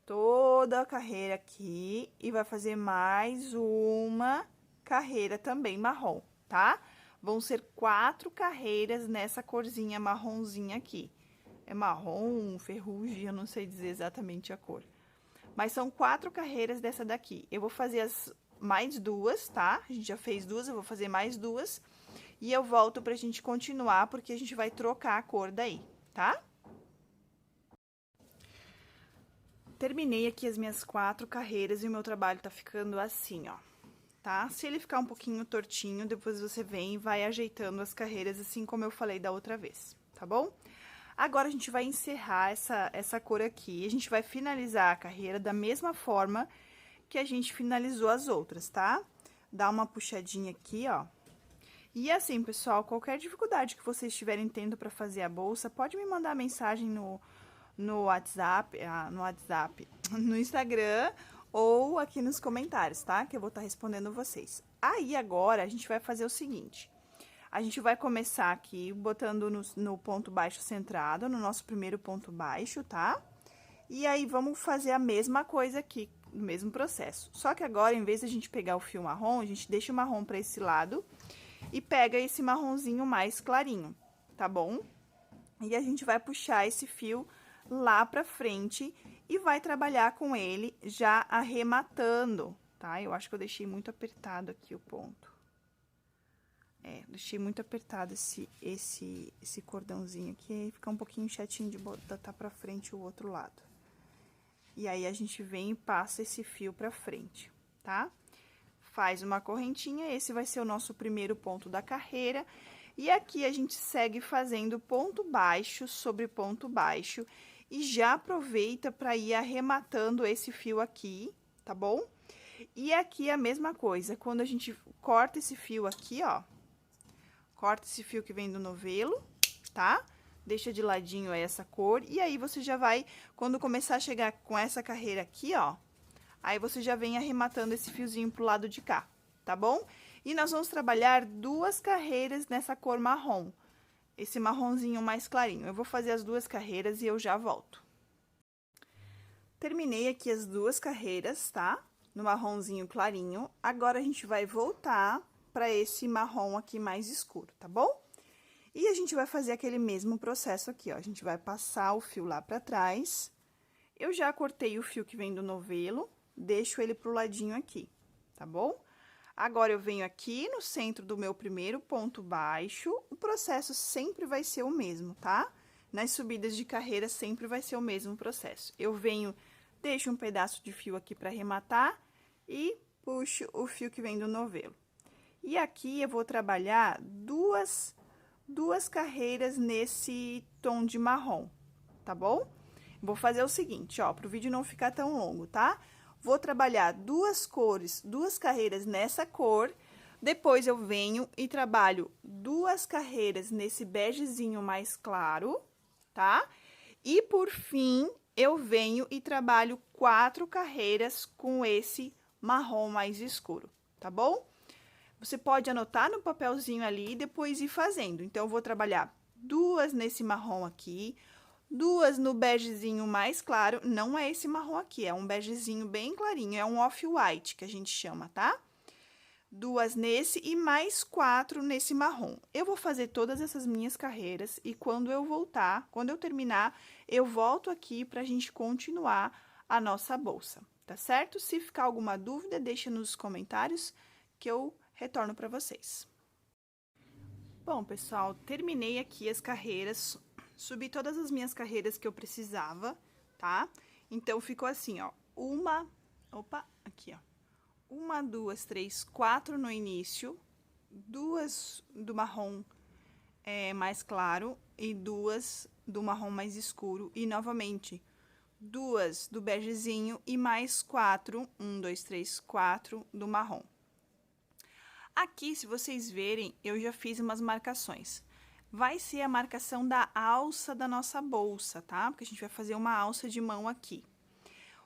toda a carreira aqui e vai fazer mais uma carreira também marrom, tá? Vão ser 4 carreiras nessa corzinha marronzinha aqui. É marrom, ferrugem, eu não sei dizer exatamente a cor. Mas são 4 carreiras dessa daqui. Eu vou fazer mais 2, tá? A gente já fez 2, eu vou fazer mais 2. E eu volto pra gente continuar, porque a gente vai trocar a cor daí, tá? Terminei aqui as minhas 4 carreiras e o meu trabalho tá ficando assim, ó. Tá? Se ele ficar um pouquinho tortinho, depois você vem e vai ajeitando as carreiras, assim como eu falei da outra vez, tá bom? Agora, a gente vai encerrar essa cor aqui, a gente vai finalizar a carreira da mesma forma que a gente finalizou as outras, tá? Dá uma puxadinha aqui, ó. E assim, pessoal, qualquer dificuldade que vocês estiverem tendo para fazer a bolsa, pode me mandar mensagem no WhatsApp, no Instagram, ou aqui nos comentários, tá? Que eu vou estar respondendo vocês. Aí, agora, a gente vai fazer o seguinte. A gente vai começar aqui botando no ponto baixo centrado, no nosso primeiro ponto baixo, tá? E aí, vamos fazer a mesma coisa aqui, no mesmo processo. Só que agora, em vez de a gente pegar o fio marrom, a gente deixa o marrom pra esse lado e pega esse marronzinho mais clarinho, tá bom? E a gente vai puxar esse fio lá pra frente e vai trabalhar com ele já arrematando, tá? Eu acho que eu deixei muito apertado aqui o ponto. Deixei muito apertado esse cordãozinho aqui, aí fica um pouquinho chatinho de botar pra frente o outro lado. E aí, a gente vem e passa esse fio pra frente, tá? Faz uma correntinha, esse vai ser o nosso primeiro ponto da carreira. E aqui, a gente segue fazendo ponto baixo sobre ponto baixo. E já aproveita para ir arrematando esse fio aqui, tá bom? E aqui, a mesma coisa, quando a gente corta esse fio aqui, ó. Corta esse fio que vem do novelo, tá? Deixa de ladinho aí essa cor. E aí, você já vai, quando começar a chegar com essa carreira aqui, ó. Aí, você já vem arrematando esse fiozinho pro lado de cá, tá bom? E nós vamos trabalhar 2 carreiras nessa cor marrom. Esse marronzinho mais clarinho. Eu vou fazer as 2 carreiras e eu já volto. Terminei aqui as 2 carreiras, tá? No marronzinho clarinho. Agora, a gente vai voltar para esse marrom aqui mais escuro, tá bom? E a gente vai fazer aquele mesmo processo aqui, ó. A gente vai passar o fio lá pra trás. Eu já cortei o fio que vem do novelo, deixo ele pro ladinho aqui, tá bom? Agora, eu venho aqui no centro do meu primeiro ponto baixo, o processo sempre vai ser o mesmo, tá? Nas subidas de carreira, sempre vai ser o mesmo processo. Eu venho, deixo um pedaço de fio aqui pra arrematar e puxo o fio que vem do novelo. E aqui, eu vou trabalhar duas carreiras nesse tom de marrom, tá bom? Vou fazer o seguinte, ó, pro vídeo não ficar tão longo, tá? Vou trabalhar 2 carreiras nessa cor, depois eu venho e trabalho 2 carreiras nesse begezinho mais claro, tá? E, por fim, eu venho e trabalho 4 carreiras com esse marrom mais escuro, tá bom? Você pode anotar no papelzinho ali e depois ir fazendo. Então, eu vou trabalhar 2 nesse marrom aqui, 2 no begezinho mais claro, não é esse marrom aqui, é um begezinho bem clarinho, é um off-white que a gente chama, tá? 2 nesse e mais 4 nesse marrom. Eu vou fazer todas essas minhas carreiras e quando eu terminar, eu volto aqui pra gente continuar a nossa bolsa, tá certo? Se ficar alguma dúvida, deixa nos comentários que eu retorno pra vocês. Bom, pessoal, terminei aqui as carreiras. Subi todas as minhas carreiras que eu precisava, tá? Então, ficou assim, ó, aqui, ó. 1, 2, 3, 4 no início, 2 do marrom mais claro e 2 do marrom mais escuro. E, novamente, 2 do begezinho e mais 4, 1, 2, 3, 4 do marrom. Aqui, se vocês verem, eu já fiz umas marcações. Vai ser a marcação da alça da nossa bolsa, tá? Porque a gente vai fazer uma alça de mão aqui.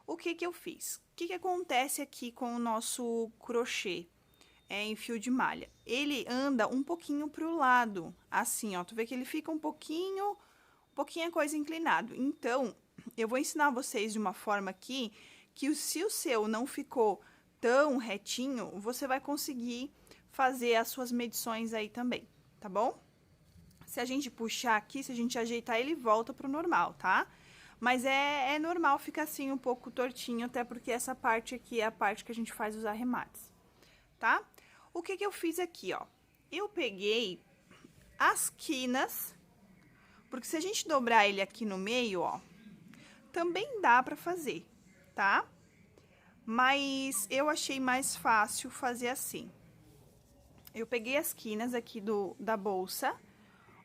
O que que eu fiz? O que que acontece aqui com o nosso crochê em fio de malha? Ele anda um pouquinho pro lado, assim, ó. Tu vê que ele fica um pouquinho a coisa inclinado. Então, eu vou ensinar vocês de uma forma aqui que se o seu não ficou tão retinho, você vai conseguir fazer as suas medições aí também, tá bom? Se a gente puxar aqui, se a gente ajeitar, ele volta pro normal, tá? Mas é normal ficar assim um pouco tortinho, até porque essa parte aqui é a parte que a gente faz os arremates, tá? O que que eu fiz aqui, ó? Eu peguei as quinas, porque se a gente dobrar ele aqui no meio, ó, também dá pra fazer, tá? Mas eu achei mais fácil fazer assim. Eu peguei as quinas aqui da bolsa,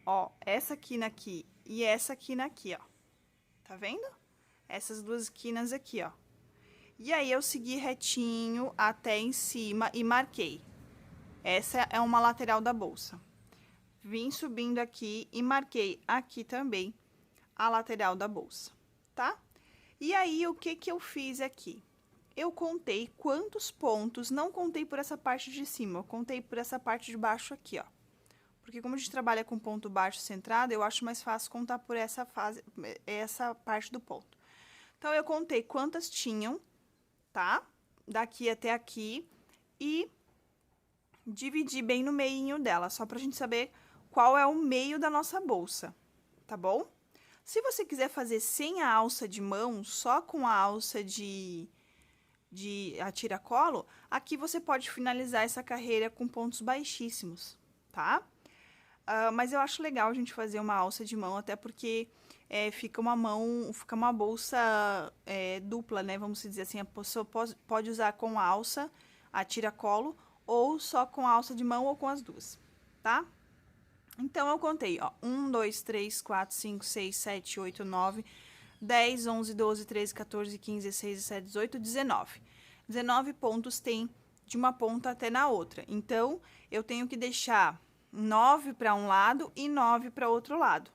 ó, essa quina aqui e essa quina aqui, ó. Tá vendo? Essas duas quinas aqui, ó. E aí, eu segui retinho até em cima e marquei. Essa é uma lateral da bolsa. Vim subindo aqui e marquei aqui também a lateral da bolsa, tá? E aí, o que que eu fiz aqui? Eu contei quantos pontos, não contei por essa parte de cima, eu contei por essa parte de baixo aqui, ó. Porque como a gente trabalha com ponto baixo centrado, eu acho mais fácil contar por essa parte do ponto. Então, eu contei quantas tinham, tá? Daqui até aqui e dividi bem no meinho dela, só pra gente saber qual é o meio da nossa bolsa, tá bom? Se você quiser fazer sem a alça de mão, só com a alça de a tiracolo, aqui você pode finalizar essa carreira com pontos baixíssimos, tá? Mas eu acho legal a gente fazer uma alça de mão, até porque fica uma bolsa dupla, né? Vamos dizer assim, a pessoa pode usar com a alça, a tiracolo, ou só com a alça de mão ou com as duas, tá? Então, eu contei, ó, 1, 2, 3, 4, 5, 6, 7, 8, 9, 10, 11, 12, 13, 14, 15, 16, 17, 18, 19. 19 pontos tem de uma ponta até na outra. Então, eu tenho que deixar 9 para um lado e 9 para outro lado,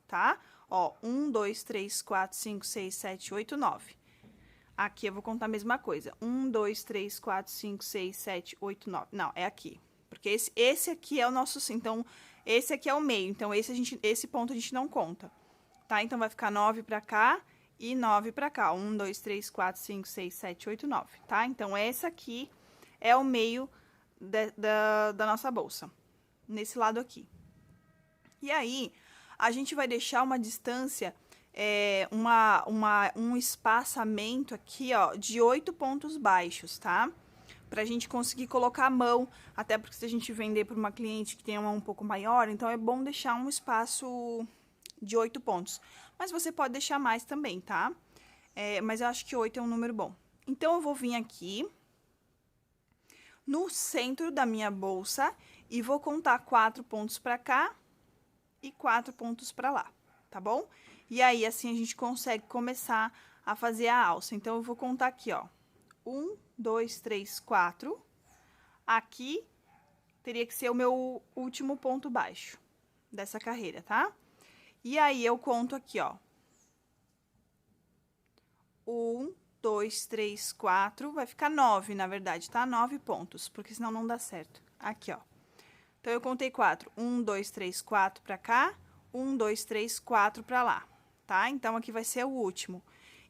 tá? Ó, 1, 2, 3, 4, 5, 6, 7, 8, 9. Aqui eu vou contar a mesma coisa. 1, 2, 3, 4, 5, 6, 7, 8, 9. Não, é aqui. Porque esse aqui é o nosso... Então, esse aqui é o meio. Então, esse ponto a gente não conta, tá? Então, vai ficar 9 pra cá e 9 pra cá. 1, 2, 3, 4, 5, 6, 7, 8, 9, tá? Então, essa aqui é o meio da nossa bolsa. Nesse lado aqui. E aí, a gente vai deixar uma distância, um espaçamento aqui, ó, de 8 pontos baixos, tá? Pra gente conseguir colocar a mão, até porque se a gente vender para uma cliente que tem uma mão um pouco maior, então é bom deixar um espaço de 8 pontos. Mas você pode deixar mais também, tá? Mas eu acho que 8 é um número bom. Então, eu vou vir aqui no centro da minha bolsa e vou contar 4 pontos pra cá e 4 pontos pra lá, tá bom? E aí, assim, a gente consegue começar a fazer a alça. Então, eu vou contar aqui, ó. 1, 2, 3, 4. Aqui, teria que ser o meu último ponto baixo dessa carreira, tá? E aí, eu conto aqui, ó. 1, 2, 3, 4. Vai ficar 9, na verdade, tá? 9 pontos, porque senão não dá certo. Aqui, ó. Então, eu contei 4. 1, 2, 3, 4 pra cá. 1, 2, 3, 4 pra lá, tá? Então, aqui vai ser o último.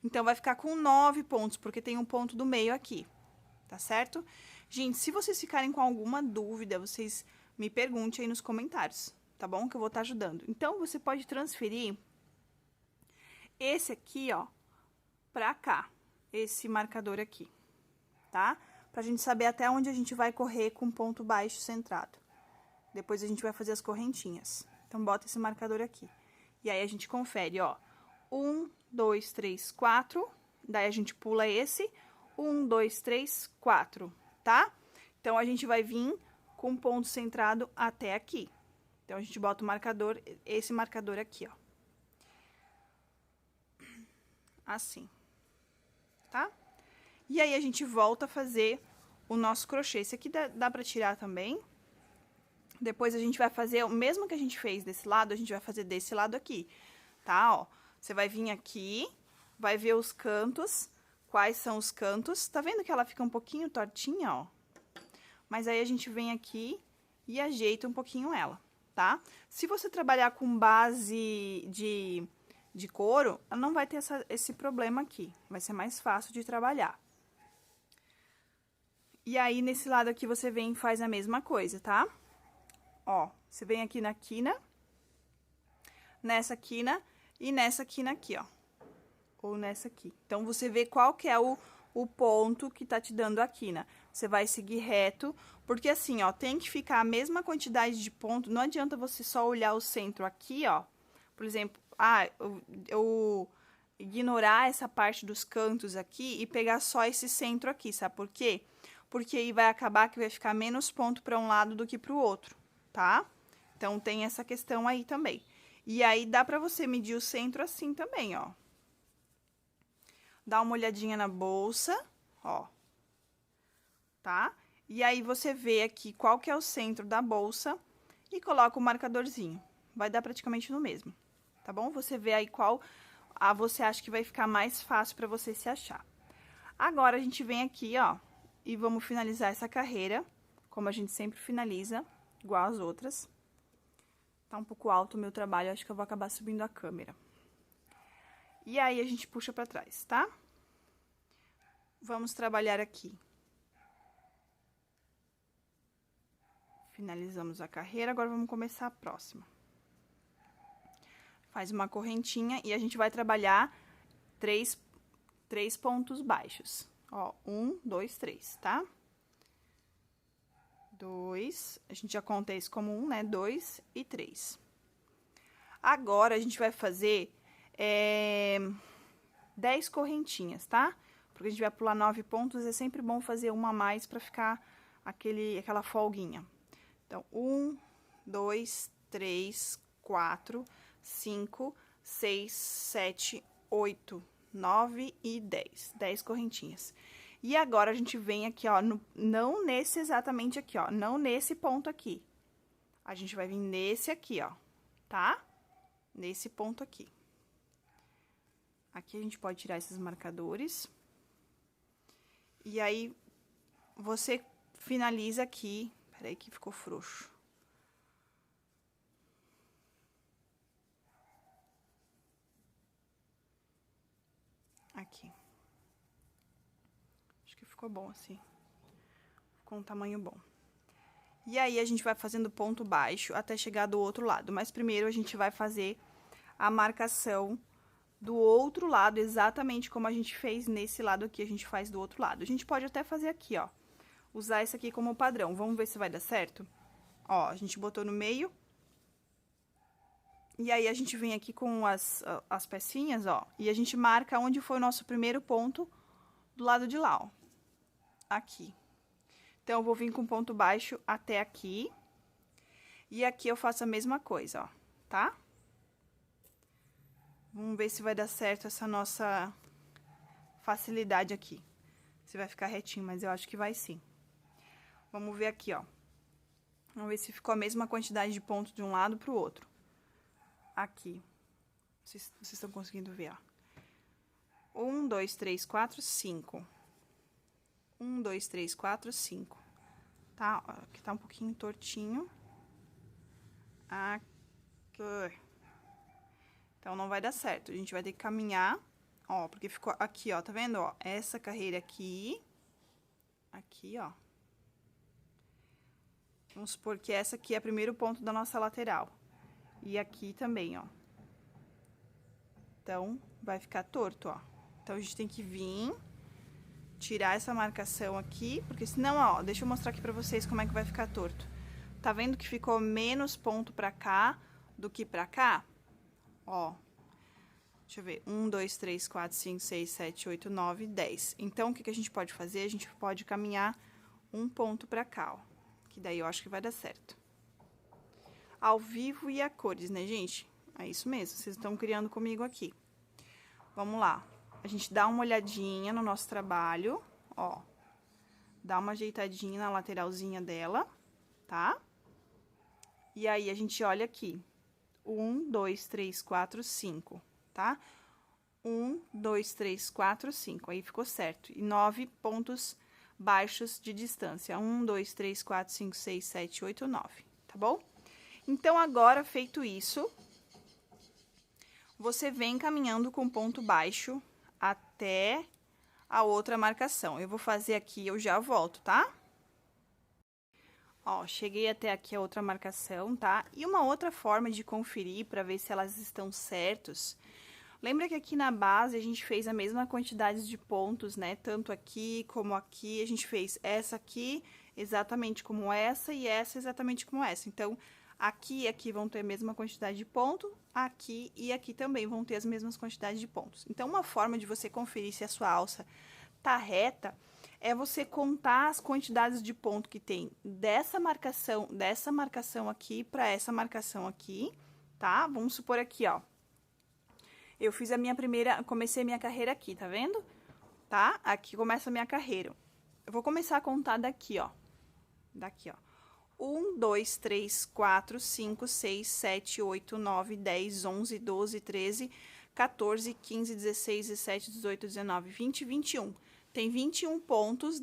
Então, vai ficar com 9 pontos, porque tem um ponto do meio aqui, tá certo? Gente, se vocês ficarem com alguma dúvida, vocês me perguntem aí nos comentários, tá bom? Que eu vou estar ajudando. Então, você pode transferir esse aqui, ó, pra cá, esse marcador aqui, tá? Pra gente saber até onde a gente vai correr com ponto baixo centrado. Depois a gente vai fazer as correntinhas. Então, bota esse marcador aqui. E aí, a gente confere, ó. 1, 2, 3, 4. Daí, a gente pula esse. 1, 2, 3, 4, tá? Então, a gente vai vir com o ponto centrado até aqui. Então, a gente bota o marcador, esse marcador aqui, ó. Assim, tá? E aí, a gente volta a fazer o nosso crochê. Esse aqui dá pra tirar também. Depois, a gente vai fazer, o mesmo que a gente fez desse lado, a gente vai fazer desse lado aqui, tá? Ó, você vai vir aqui, vai ver os cantos, quais são os cantos. Tá vendo que ela fica um pouquinho tortinha, ó? Mas aí, a gente vem aqui e ajeita um pouquinho ela, tá? Se você trabalhar com base de couro, ela não vai ter esse problema aqui. Vai ser mais fácil de trabalhar. E aí, nesse lado aqui, você vem e faz a mesma coisa, tá? Ó, você vem aqui na quina, nessa quina e nessa quina aqui, ó. Ou nessa aqui. Então, você vê qual que é o ponto que tá te dando a quina. Você vai seguir reto, porque assim, ó, tem que ficar a mesma quantidade de ponto. Não adianta você só olhar o centro aqui, ó. Por exemplo, eu ignorar essa parte dos cantos aqui e pegar só esse centro aqui, sabe por quê? Porque aí vai acabar que vai ficar menos ponto para um lado do que para o outro, tá? Então, tem essa questão aí também. E aí, dá pra você medir o centro assim também, ó. Dá uma olhadinha na bolsa, ó. Tá? E aí, você vê aqui qual que é o centro da bolsa e coloca o marcadorzinho. Vai dar praticamente no mesmo, tá bom? Você vê aí qual você acha que vai ficar mais fácil pra você se achar. Agora, a gente vem aqui, ó, e vamos finalizar essa carreira, como a gente sempre finaliza, igual as outras. Tá um pouco alto o meu trabalho, acho que eu vou acabar subindo a câmera. E aí, a gente puxa pra trás, tá? Vamos trabalhar aqui. Finalizamos a carreira, agora vamos começar a próxima. Faz uma correntinha e a gente vai trabalhar três pontos baixos. Ó, 1, 2, 3, tá? 2, a gente já conta esse como 1, né? 2 e 3. Agora, a gente vai fazer 10 correntinhas, tá? Porque a gente vai pular 9 pontos, é sempre bom fazer uma a mais pra ficar aquela folguinha. Então, 1, 2, 3, 4, 5, 6, 7, 8, 9 e 10. 10 correntinhas. E agora, a gente vem aqui, ó, não nesse exatamente aqui, ó, não nesse ponto aqui. A gente vai vir nesse aqui, ó, tá? Nesse ponto aqui. Aqui a gente pode tirar esses marcadores. E aí, você finaliza aqui. Peraí que ficou frouxo. Aqui. Acho que ficou bom assim. Ficou um tamanho bom. E aí, a gente vai fazendo ponto baixo até chegar do outro lado. Mas primeiro, a gente vai fazer a marcação do outro lado, exatamente como a gente fez nesse lado aqui, a gente faz do outro lado. A gente pode até fazer aqui, ó. Usar esse aqui como padrão. Vamos ver se vai dar certo? Ó, a gente botou no meio. E aí, a gente vem aqui com as pecinhas, ó. E a gente marca onde foi o nosso primeiro ponto do lado de lá, ó. Aqui. Então, eu vou vir com ponto baixo até aqui. E aqui eu faço a mesma coisa, ó. Tá? Vamos ver se vai dar certo essa nossa facilidade aqui. Se vai ficar retinho, mas eu acho que vai sim. Vamos ver aqui, ó. Vamos ver se ficou a mesma quantidade de pontos de um lado pro outro. Aqui. Vocês estão conseguindo ver, ó. 1, 2, 3, 4, 5. 1, 2, 3, 4, 5. Tá? Aqui tá um pouquinho tortinho. Aqui. Então, não vai dar certo. A gente vai ter que caminhar, ó, porque ficou aqui, ó, tá vendo, ó? Essa carreira aqui, ó. Vamos supor que essa aqui é o primeiro ponto da nossa lateral. E aqui também, ó. Então, vai ficar torto, ó. Então, a gente tem que vir, tirar essa marcação aqui, porque senão, ó, deixa eu mostrar aqui pra vocês como é que vai ficar torto. Tá vendo que ficou menos ponto pra cá do que pra cá? Ó, deixa Deixa eu ver, 1, 2, 3, 4, 5, 6, 7, 8, 9, 10. Então, o que que a gente pode fazer? A gente pode caminhar um ponto pra cá, ó. Que daí eu acho que vai dar certo. Ao vivo e a cores, né, gente? É isso mesmo, vocês estão criando comigo aqui. Vamos lá. A gente dá uma olhadinha no nosso trabalho, ó. Dá uma ajeitadinha na lateralzinha dela, tá? E aí, a gente olha aqui. 1, 2, 3, 4, 5, tá? 1, 2, 3, 4, 5. Aí, ficou certo. E 9 pontos baixos de distância. 1, 2, 3, 4, 5, 6, 7, 8, 9, tá bom? Então, agora, feito isso, você vem caminhando com ponto baixo até a outra marcação. Eu vou fazer aqui, eu já volto, tá? Ó, cheguei até aqui a outra marcação, tá? E uma outra forma de conferir para ver se elas estão certos. Lembra que aqui na base a gente fez a mesma quantidade de pontos, né? Tanto aqui como aqui, a gente fez essa aqui exatamente como essa e essa exatamente como essa. Então, aqui e aqui vão ter a mesma quantidade de ponto, aqui e aqui também vão ter as mesmas quantidades de pontos. Então, uma forma de você conferir se a sua alça tá reta é você contar as quantidades de ponto que tem dessa marcação aqui para essa marcação aqui, tá? Vamos supor aqui, ó. Eu fiz a minha comecei a minha carreira aqui, tá vendo? Tá? Aqui começa a minha carreira. Eu vou começar a contar daqui, ó. Daqui, ó. 1, 2, 3, 4, 5, 6, 7, 8, 9, 10, 11, 12, 13, 14, 15, 16, 17, 18, 19, 20, 21. Tem 21 pontos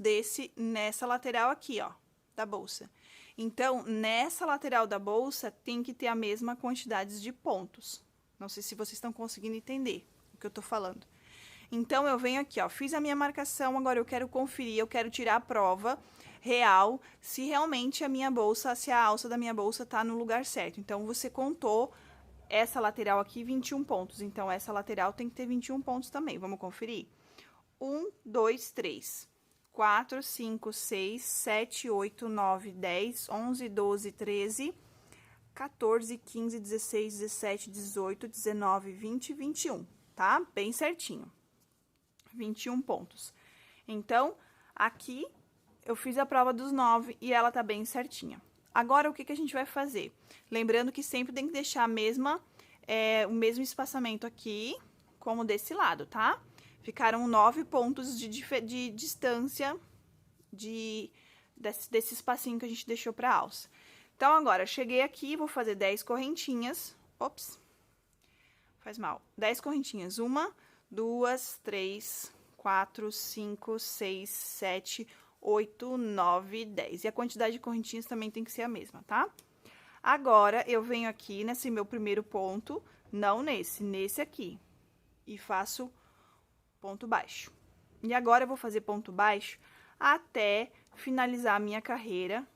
nessa lateral aqui, ó, da bolsa. Então, nessa lateral da bolsa, tem que ter a mesma quantidade de pontos. Não sei se vocês estão conseguindo entender o que eu tô falando. Então, eu venho aqui, ó, fiz a minha marcação, agora eu quero conferir, eu quero tirar a prova real se realmente se a alça da minha bolsa tá no lugar certo. Então, você contou essa lateral aqui 21 pontos, então essa lateral tem que ter 21 pontos também. Vamos conferir? 1, 2, 3, 4, 5, 6, 7, 8, 9, 10, 11, 12, 13, 14, 15, 16, 17, 18, 19, 20, 21, tá? Bem certinho. 21 pontos. Então, aqui eu fiz a prova dos 9 e ela tá bem certinha. Agora, o que que a gente vai fazer? Lembrando que sempre tem que deixar o mesmo espaçamento aqui, como desse lado, tá? Ficaram 9 pontos de distância desse espacinho que a gente deixou pra alça. Então, agora, eu cheguei aqui, vou fazer 10 correntinhas. Ops, faz mal. 10 correntinhas. 1, 2, 3, 4, 5, 6, 7, 8, 9, 10. E a quantidade de correntinhas também tem que ser a mesma, tá? Agora, eu venho aqui nesse meu primeiro ponto, não nesse aqui. E faço ponto baixo. E agora, eu vou fazer ponto baixo até finalizar a minha carreira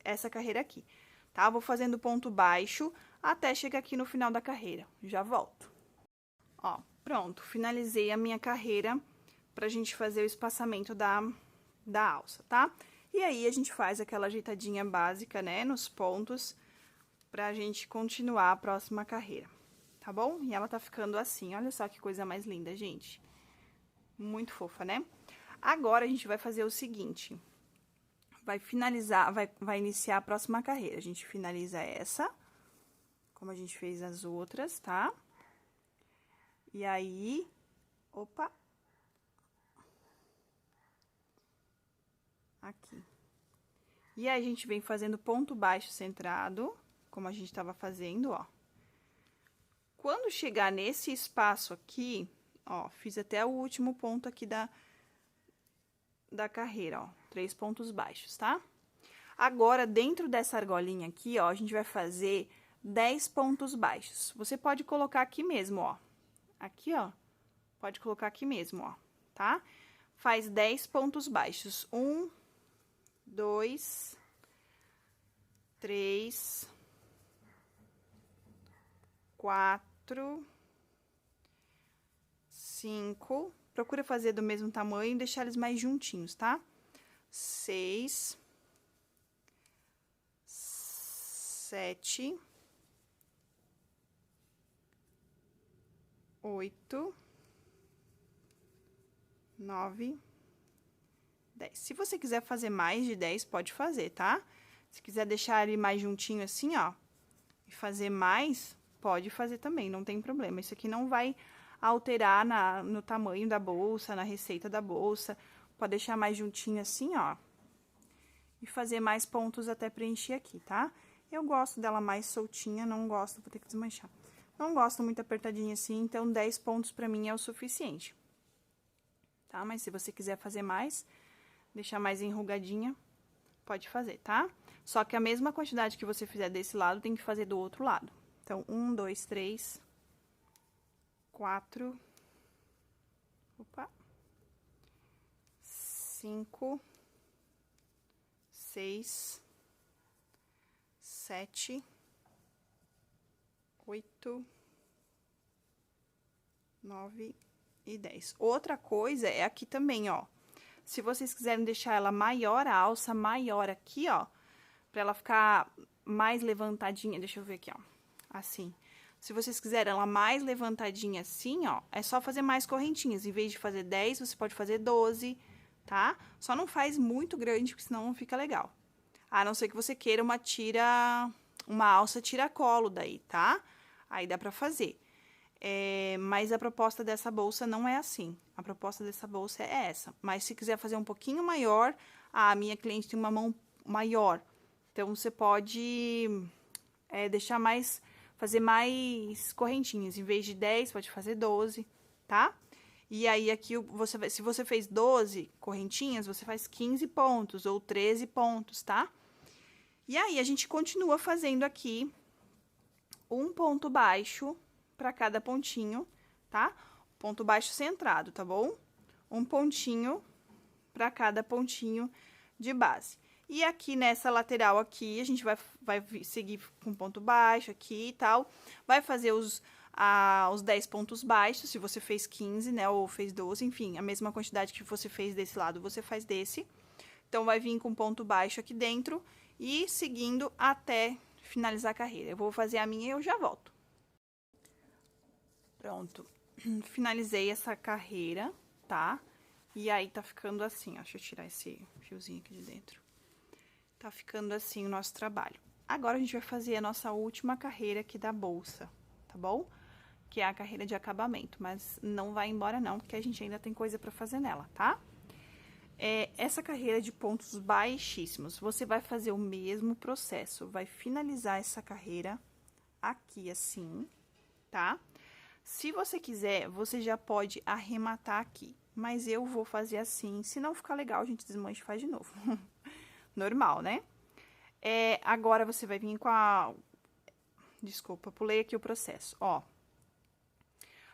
essa carreira aqui, tá? Vou fazendo ponto baixo até chegar aqui no final da carreira. Já volto. Ó, pronto. Finalizei a minha carreira pra gente fazer o espaçamento da alça, tá? E aí, a gente faz aquela ajeitadinha básica, né, nos pontos, pra gente continuar a próxima carreira. Tá bom? E ela tá ficando assim, olha só que coisa mais linda, gente. Muito fofa, né? Agora, a gente vai fazer o seguinte. Vai iniciar a próxima carreira. A gente finaliza essa, como a gente fez as outras, tá? E aí, opa. Aqui. E aí, a gente vem fazendo ponto baixo centrado, como a gente tava fazendo, ó. Quando chegar nesse espaço aqui, ó, fiz até o último ponto aqui da carreira, ó, 3 pontos baixos, tá? Agora, dentro dessa argolinha aqui, ó, a gente vai fazer 10 pontos baixos. Você pode colocar aqui mesmo, ó. Aqui, ó, pode colocar aqui mesmo, ó, tá? Faz 10 pontos baixos. 1, 2, 3, 4, 5, procura fazer do mesmo tamanho e deixar eles mais juntinhos, tá? 6, 7, 8, 9, 10. Se você quiser fazer mais de 10, pode fazer, tá? Se quiser deixar ele mais juntinho assim, ó, e fazer mais, pode fazer também, não tem problema. Isso aqui não vai alterar no tamanho da bolsa, na receita da bolsa. Pode deixar mais juntinho assim, ó, e fazer mais pontos até preencher aqui, tá? Eu gosto dela mais soltinha, não gosto, vou ter que desmanchar. Não gosto muito apertadinha assim, então 10 pontos pra mim é o suficiente. Tá? Mas se você quiser fazer mais, deixar mais enrugadinha, pode fazer, tá? Só que a mesma quantidade que você fizer desse lado, tem que fazer do outro lado. Então, 1, 2, 3, 4, opa, 5, 6, 7, 8, 9 e 10. Outra coisa é aqui também, ó. Se vocês quiserem deixar ela maior, a alça maior aqui, ó, pra ela ficar mais levantadinha, deixa eu ver aqui, ó, assim. Se vocês quiserem ela mais levantadinha assim, ó, é só fazer mais correntinhas. Em vez de fazer 10, você pode fazer 12, tá? Só não faz muito grande, porque senão não fica legal. A não ser que você queira uma alça tiracolo daí, tá? Aí dá pra fazer. Mas a proposta dessa bolsa não é assim. A proposta dessa bolsa é essa. Mas se quiser fazer um pouquinho maior, a minha cliente tem uma mão maior. Então, você pode deixar mais, fazer mais correntinhas. Em vez de 10, pode fazer 12, tá? E aí, aqui, se você fez 12 correntinhas, você faz 15 pontos ou 13 pontos, tá? E aí, a gente continua fazendo aqui um ponto baixo para cada pontinho, tá? Ponto baixo centrado, tá bom? Um pontinho para cada pontinho de base. E aqui nessa lateral aqui, a gente vai seguir com ponto baixo aqui e tal. Vai fazer os 10 pontos baixos, se você fez 15, né? Ou fez 12, enfim, a mesma quantidade que você fez desse lado, você faz desse. Então, vai vir com ponto baixo aqui dentro e seguindo até finalizar a carreira. Eu vou fazer a minha e eu já volto. Pronto, finalizei essa carreira, tá? E aí, tá ficando assim, ó, deixa eu tirar esse fiozinho aqui de dentro. Tá ficando assim o nosso trabalho. Agora, a gente vai fazer a nossa última carreira aqui da bolsa, tá bom? Que é a carreira de acabamento, mas não vai embora não, porque a gente ainda tem coisa pra fazer nela, tá? Essa carreira de pontos baixíssimos, você vai fazer o mesmo processo, vai finalizar essa carreira aqui assim, tá? Se você quiser, você já pode arrematar aqui, mas eu vou fazer assim, se não ficar legal, a gente desmancha e faz de novo. Normal, né? Agora, você vai vir com a... Desculpa, pulei aqui o processo, ó.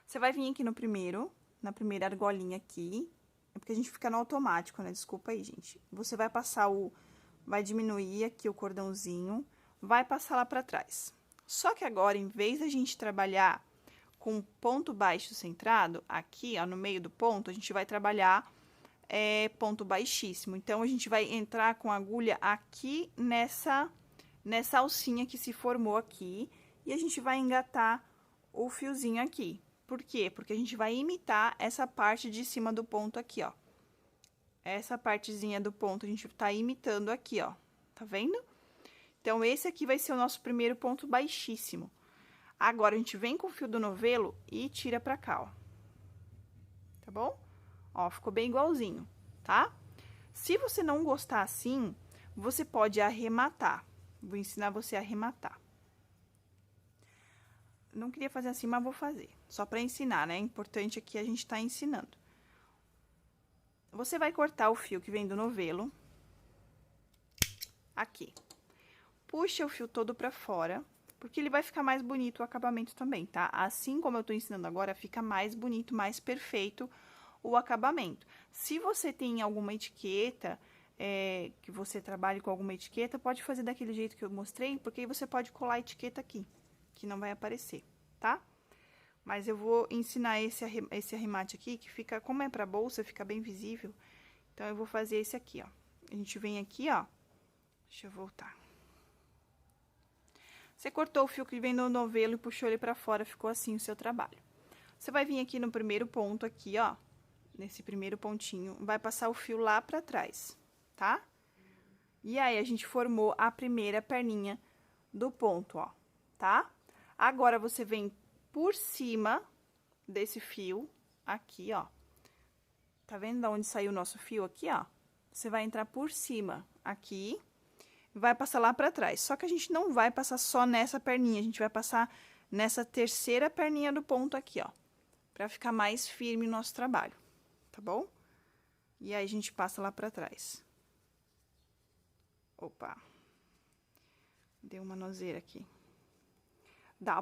Você vai vir aqui na primeira argolinha aqui, é porque a gente fica no automático, né? Desculpa aí, gente. Você vai passar vai diminuir aqui o cordãozinho, vai passar lá pra trás. Só que agora, em vez da gente trabalhar com ponto baixo centrado, aqui, ó, no meio do ponto, a gente vai trabalhar ponto baixíssimo. Então, a gente vai entrar com a agulha aqui nessa alcinha que se formou aqui, e a gente vai engatar o fiozinho aqui. Por quê? Porque a gente vai imitar essa parte de cima do ponto aqui, ó. Essa partezinha do ponto a gente tá imitando aqui, ó. Tá vendo? Então, esse aqui vai ser o nosso primeiro ponto baixíssimo. Agora, a gente vem com o fio do novelo e tira pra cá, ó. Tá bom? Ó, ficou bem igualzinho, tá? Se você não gostar assim, você pode arrematar. Vou ensinar você a arrematar. Não queria fazer assim, mas vou fazer. Só pra ensinar, né? Importante aqui a gente tá ensinando. Você vai cortar o fio que vem do novelo. Aqui. Puxa o fio todo pra fora, porque ele vai ficar mais bonito o acabamento também, tá? Assim como eu tô ensinando agora, fica mais bonito, mais perfeito o acabamento. Se você tem alguma etiqueta, que você trabalhe com alguma etiqueta, pode fazer daquele jeito que eu mostrei, porque aí você pode colar a etiqueta aqui, que não vai aparecer, tá? Mas eu vou ensinar esse arremate aqui, que fica, como é pra bolsa, fica bem visível. Então, eu vou fazer esse aqui, ó. A gente vem aqui, ó. Deixa eu voltar. Você cortou o fio que vem no novelo e puxou ele pra fora, ficou assim o seu trabalho. Você vai vir aqui no primeiro ponto aqui, ó, nesse primeiro pontinho, vai passar o fio lá pra trás, tá? E aí, a gente formou a primeira perninha do ponto, ó, tá? Agora, você vem por cima desse fio aqui, ó. Tá vendo de onde saiu o nosso fio aqui, ó? Você vai entrar por cima aqui, vai passar lá pra trás. Só que a gente não vai passar só nessa perninha, a gente vai passar nessa terceira perninha do ponto aqui, ó. Pra ficar mais firme o nosso trabalho, tá bom? E aí, a gente passa lá pra trás. Opa. Deu uma nozeira aqui.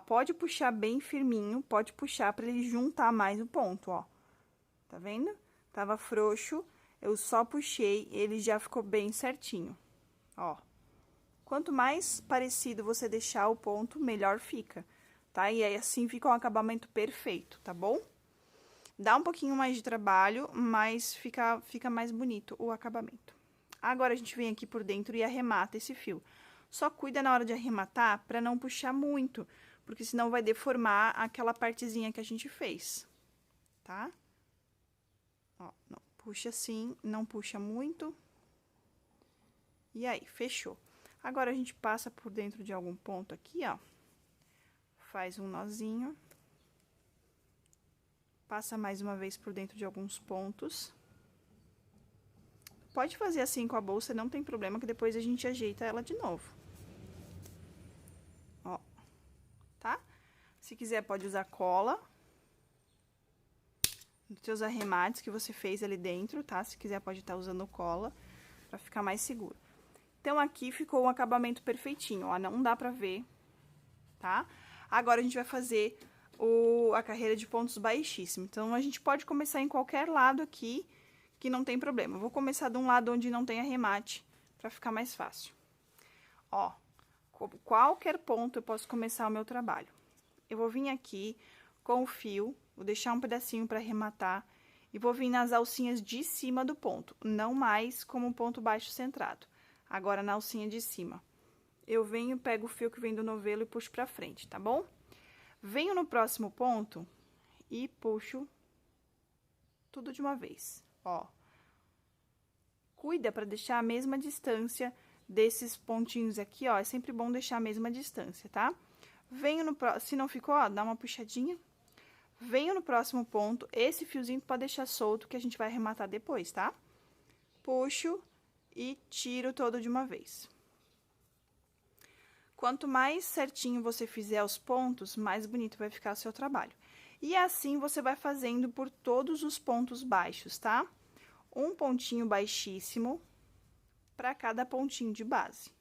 Pode puxar bem firminho, pode puxar pra ele juntar mais o ponto, ó. Tá vendo? Tava frouxo, eu só puxei, ele já ficou bem certinho, ó. Quanto mais parecido você deixar o ponto, melhor fica, tá? E aí, assim, fica um acabamento perfeito, tá bom? Dá um pouquinho mais de trabalho, mas fica mais bonito o acabamento. Agora, a gente vem aqui por dentro e arremata esse fio. Só cuida na hora de arrematar pra não puxar muito, porque senão vai deformar aquela partezinha que a gente fez, tá? Ó, não, puxa assim, não puxa muito. E aí, fechou. Agora, a gente passa por dentro de algum ponto aqui, ó. Faz um nozinho. Passa mais uma vez por dentro de alguns pontos. Pode fazer assim com a bolsa, não tem problema, que depois a gente ajeita ela de novo. Ó, tá? Se quiser, pode usar cola. Nos seus arremates que você fez ali dentro, tá? Se quiser, pode estar usando cola, pra ficar mais seguro. Então, aqui ficou um acabamento perfeitinho, ó, não dá pra ver, tá? Agora, a gente vai fazer a carreira de pontos baixíssimos. Então, a gente pode começar em qualquer lado aqui, que não tem problema. Eu vou começar de um lado onde não tem arremate, pra ficar mais fácil. Ó, qualquer ponto eu posso começar o meu trabalho. Eu vou vir aqui com o fio, vou deixar um pedacinho pra arrematar, e vou vir nas alcinhas de cima do ponto, não mais como um ponto baixo centrado. Agora, na alcinha de cima. Eu venho, pego o fio que vem do novelo e puxo pra frente, tá bom? Venho no próximo ponto e puxo tudo de uma vez, ó. Cuida pra deixar a mesma distância desses pontinhos aqui, ó. É sempre bom deixar a mesma distância, tá? Venho no próximo, se não ficou, ó, dá uma puxadinha. Venho no próximo ponto, esse fiozinho pode deixar solto que a gente vai arrematar depois, tá? Puxo e tiro todo de uma vez. Quanto mais certinho você fizer os pontos, mais bonito vai ficar o seu trabalho. E assim você vai fazendo por todos os pontos baixos, tá? Um pontinho baixíssimo para cada pontinho de base.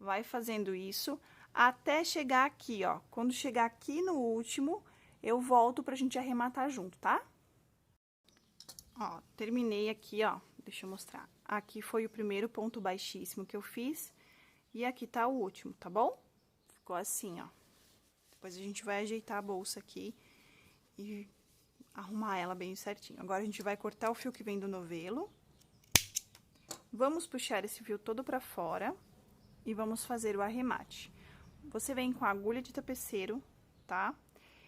Vai fazendo isso até chegar aqui, ó. Quando chegar aqui no último, eu volto pra gente arrematar junto, tá? Ó, terminei aqui, ó. Deixa eu mostrar. Aqui foi o primeiro ponto baixíssimo que eu fiz. E aqui tá o último, tá bom? Ficou assim, ó. Depois a gente vai ajeitar a bolsa aqui e arrumar ela bem certinho. Agora, a gente vai cortar o fio que vem do novelo. Vamos puxar esse fio todo pra fora e vamos fazer o arremate. Você vem com a agulha de tapeceiro, tá?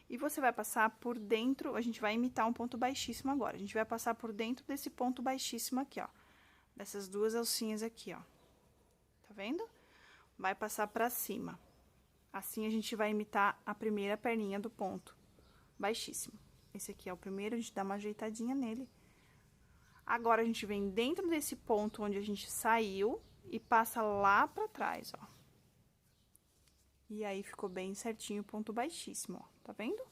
E você vai passar por dentro, a gente vai imitar um ponto baixíssimo agora. A gente vai passar por dentro desse ponto baixíssimo aqui, ó. Dessas duas alcinhas aqui, ó. Tá vendo? Vai passar pra cima. Assim, a gente vai imitar a primeira perninha do ponto baixíssimo. Esse aqui é o primeiro, a gente dá uma ajeitadinha nele. Agora, a gente vem dentro desse ponto onde a gente saiu e passa lá pra trás, ó. E aí, ficou bem certinho o ponto baixíssimo, ó. Tá vendo?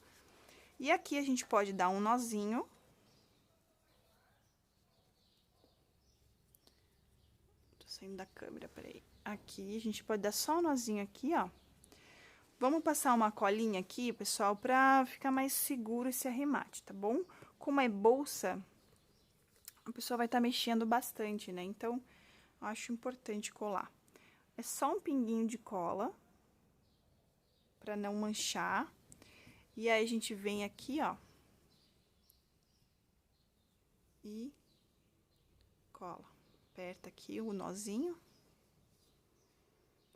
E aqui, a gente pode dar um nozinho. Tô saindo da câmera, peraí. Aqui, a gente pode dar só um nozinho aqui, ó. Vamos passar uma colinha aqui, pessoal, pra ficar mais seguro esse arremate, tá bom? Como é bolsa, a pessoa vai estar mexendo bastante, né? Então, eu acho importante colar. É só um pinguinho de cola, pra não manchar. E aí, a gente vem aqui, ó. E cola. Aperta aqui o nozinho.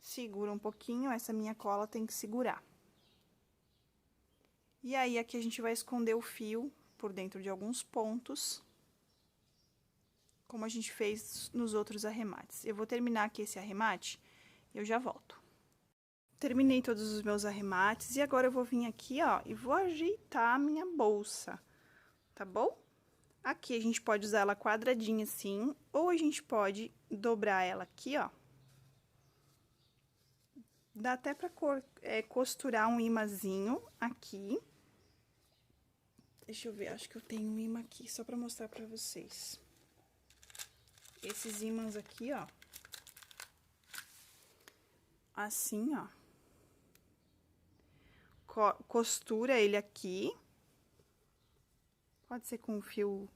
Segura um pouquinho, essa minha cola tem que segurar. E aí, aqui a gente vai esconder o fio por dentro de alguns pontos, como a gente fez nos outros arremates. Eu vou terminar aqui esse arremate e eu já volto. Terminei todos os meus arremates e agora eu vou vir aqui, ó, e vou ajeitar a minha bolsa, tá bom? Aqui a gente pode usar ela quadradinha assim, ou a gente pode dobrar ela aqui, ó. Dá até pra costurar um imazinho aqui. Deixa eu ver, acho que eu tenho um imã aqui, só pra mostrar pra vocês. Esses ímãs aqui, ó. Assim, ó. Costura ele aqui. Pode ser com fio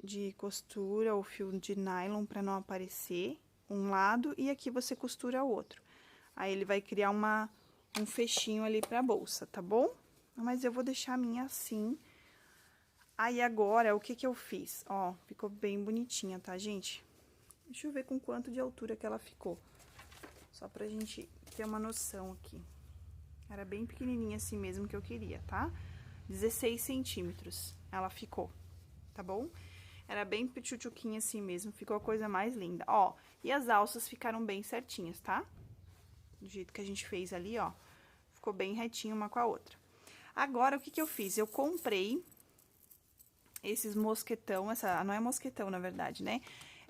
de costura ou fio de nylon pra não aparecer um lado e aqui você costura o outro. Aí, ele vai criar um fechinho ali pra bolsa, tá bom? Mas eu vou deixar a minha assim. Aí, agora, o que que eu fiz? Ó, ficou bem bonitinha, tá, gente? Deixa eu ver com quanto de altura que ela ficou. Só pra gente ter uma noção aqui. Era bem pequenininha assim mesmo que eu queria, tá? 16 centímetros ela ficou, tá bom? Era bem pichuchuquinha assim mesmo, ficou a coisa mais linda. Ó, e as alças ficaram bem certinhas, tá? Do jeito que a gente fez ali, ó. Ficou bem retinho uma com a outra. Agora, o que que eu fiz? Eu comprei esses mosquetão, não é mosquetão, na verdade, né?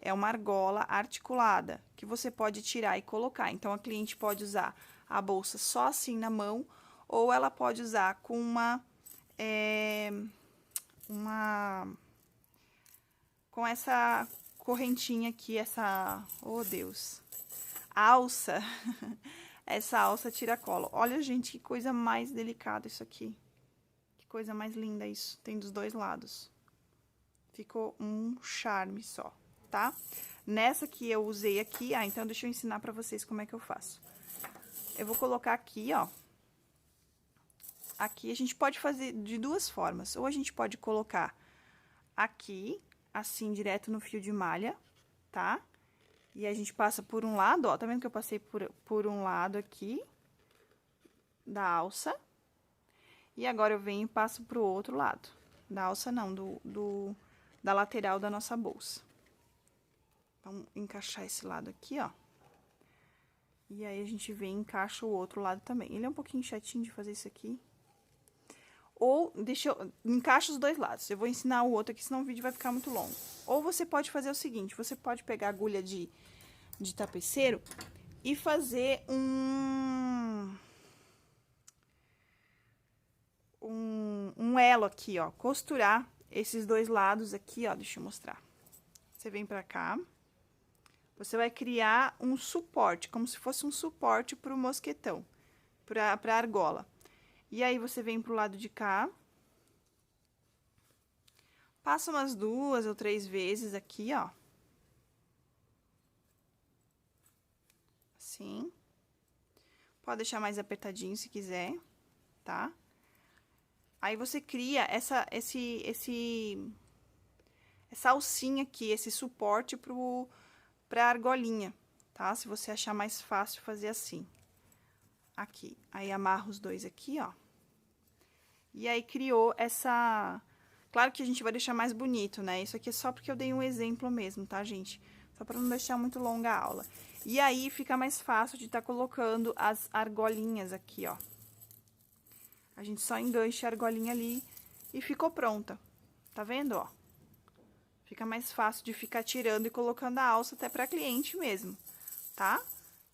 É uma argola articulada, que você pode tirar e colocar. Então, a cliente pode usar a bolsa só assim na mão, ou ela pode usar com com essa correntinha aqui, oh Deus, alça, essa alça tiracolo. Olha, gente, que coisa mais delicada isso aqui. Que coisa mais linda isso, tem dos dois lados. Ficou um charme só, tá? Nessa que eu usei aqui, então deixa eu ensinar pra vocês como é que eu faço. Eu vou colocar aqui, ó. Aqui a gente pode fazer de duas formas. Ou a gente pode colocar aqui, assim, direto no fio de malha, tá? E a gente passa por um lado, ó. Tá vendo que eu passei por um lado aqui da alça? E agora eu venho e passo pro outro lado. Da alça não, da lateral da nossa bolsa. Vamos encaixar esse lado aqui, ó. E aí, a gente vem e encaixa o outro lado também. Ele é um pouquinho chatinho de fazer isso aqui. Ou, encaixa os dois lados. Eu vou ensinar o outro aqui, senão o vídeo vai ficar muito longo. Ou você pode fazer o seguinte, você pode pegar a agulha de tapeceiro e fazer um elo aqui, ó. Costurar esses dois lados aqui, ó. Deixa eu mostrar. Você vem pra cá. Você vai criar um suporte, como se fosse um suporte pro mosquetão, pra argola. E aí, você vem pro lado de cá. Passa umas 2 ou 3 vezes aqui, ó. Assim. Pode deixar mais apertadinho se quiser, tá? Aí, você cria essa alcinha aqui, esse suporte pra argolinha, tá? Se você achar mais fácil fazer assim. Aqui. Aí, amarra os dois aqui, ó. E aí, criou essa... Claro que a gente vai deixar mais bonito, né? Isso aqui é só porque eu dei um exemplo mesmo, tá, gente? Só pra não deixar muito longa a aula. E aí, fica mais fácil de tá colocando as argolinhas aqui, ó. A gente só engancha a argolinha ali e ficou pronta. Tá vendo, ó? Fica mais fácil de ficar tirando e colocando a alça até pra cliente mesmo, tá?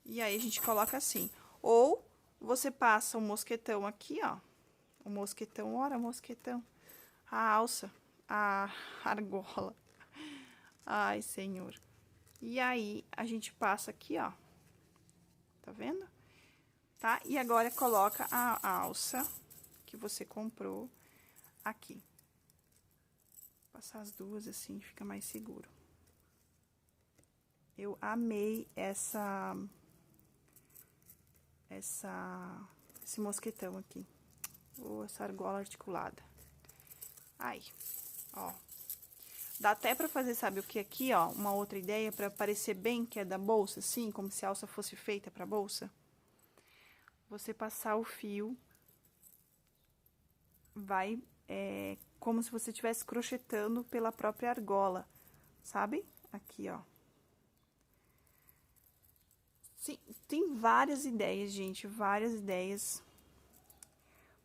E aí, a gente coloca assim. Ou, você passa o mosquetão aqui, ó. O mosquetão, ora, mosquetão. A alça, a argola. Ai, Senhor. E aí, a gente passa aqui, ó. Tá vendo? Tá? E agora, coloca a alça que você comprou aqui. Passar as duas assim, fica mais seguro. Eu amei esse mosquetão aqui. Ou essa argola articulada. Aí, ó. Dá até pra fazer, sabe o que aqui, ó? Uma outra ideia pra parecer bem que é da bolsa, assim, como se a alça fosse feita pra bolsa. Você passar o fio vai como se você estivesse crochetando pela própria argola, sabe? Aqui, ó. Sim, tem várias ideias, gente, várias ideias.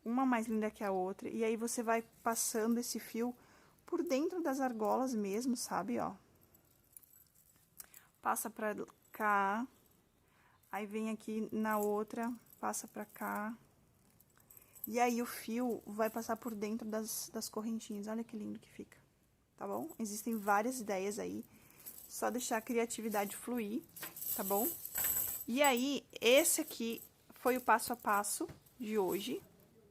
Uma mais linda que a outra. E aí, você vai passando esse fio por dentro das argolas mesmo, sabe, ó. Passa pra cá. Aí, vem aqui na outra, passa pra cá. E aí, o fio vai passar por dentro das correntinhas. Olha que lindo que fica, tá bom? Existem várias ideias aí. Só deixar a criatividade fluir, tá bom? E aí, esse aqui foi o passo a passo de hoje,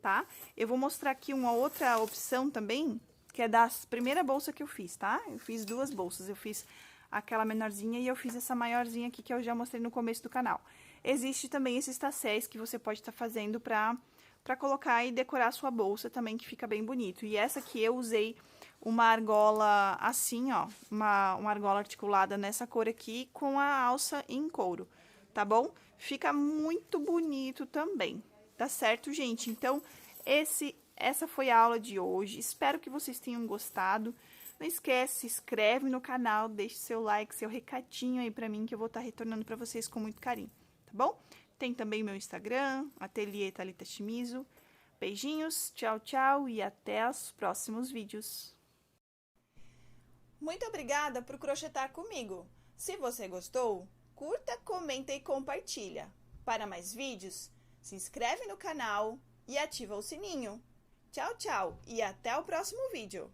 tá? Eu vou mostrar aqui uma outra opção também, que é da primeira bolsa que eu fiz, tá? Eu fiz duas bolsas, eu fiz aquela menorzinha e eu fiz essa maiorzinha aqui que eu já mostrei no começo do canal. Existe também esses tassés que você pode estar fazendo pra colocar e decorar a sua bolsa também, que fica bem bonito. E essa aqui eu usei uma argola assim, ó, uma argola articulada nessa cor aqui com a alça em couro, tá bom? Fica muito bonito também, tá certo, gente? Então, essa foi a aula de hoje. Espero que vocês tenham gostado. Não esquece, se inscreve no canal, deixe seu like, seu recadinho aí pra mim, que eu vou estar retornando pra vocês com muito carinho, tá bom? Tem também meu Instagram, Ateliê Thalita Shimizu. Beijinhos, tchau, tchau e até os próximos vídeos. Muito obrigada por crochetar comigo. Se você gostou, curta, comenta e compartilha. Para mais vídeos, se inscreve no canal e ativa o sininho. Tchau, tchau e até o próximo vídeo.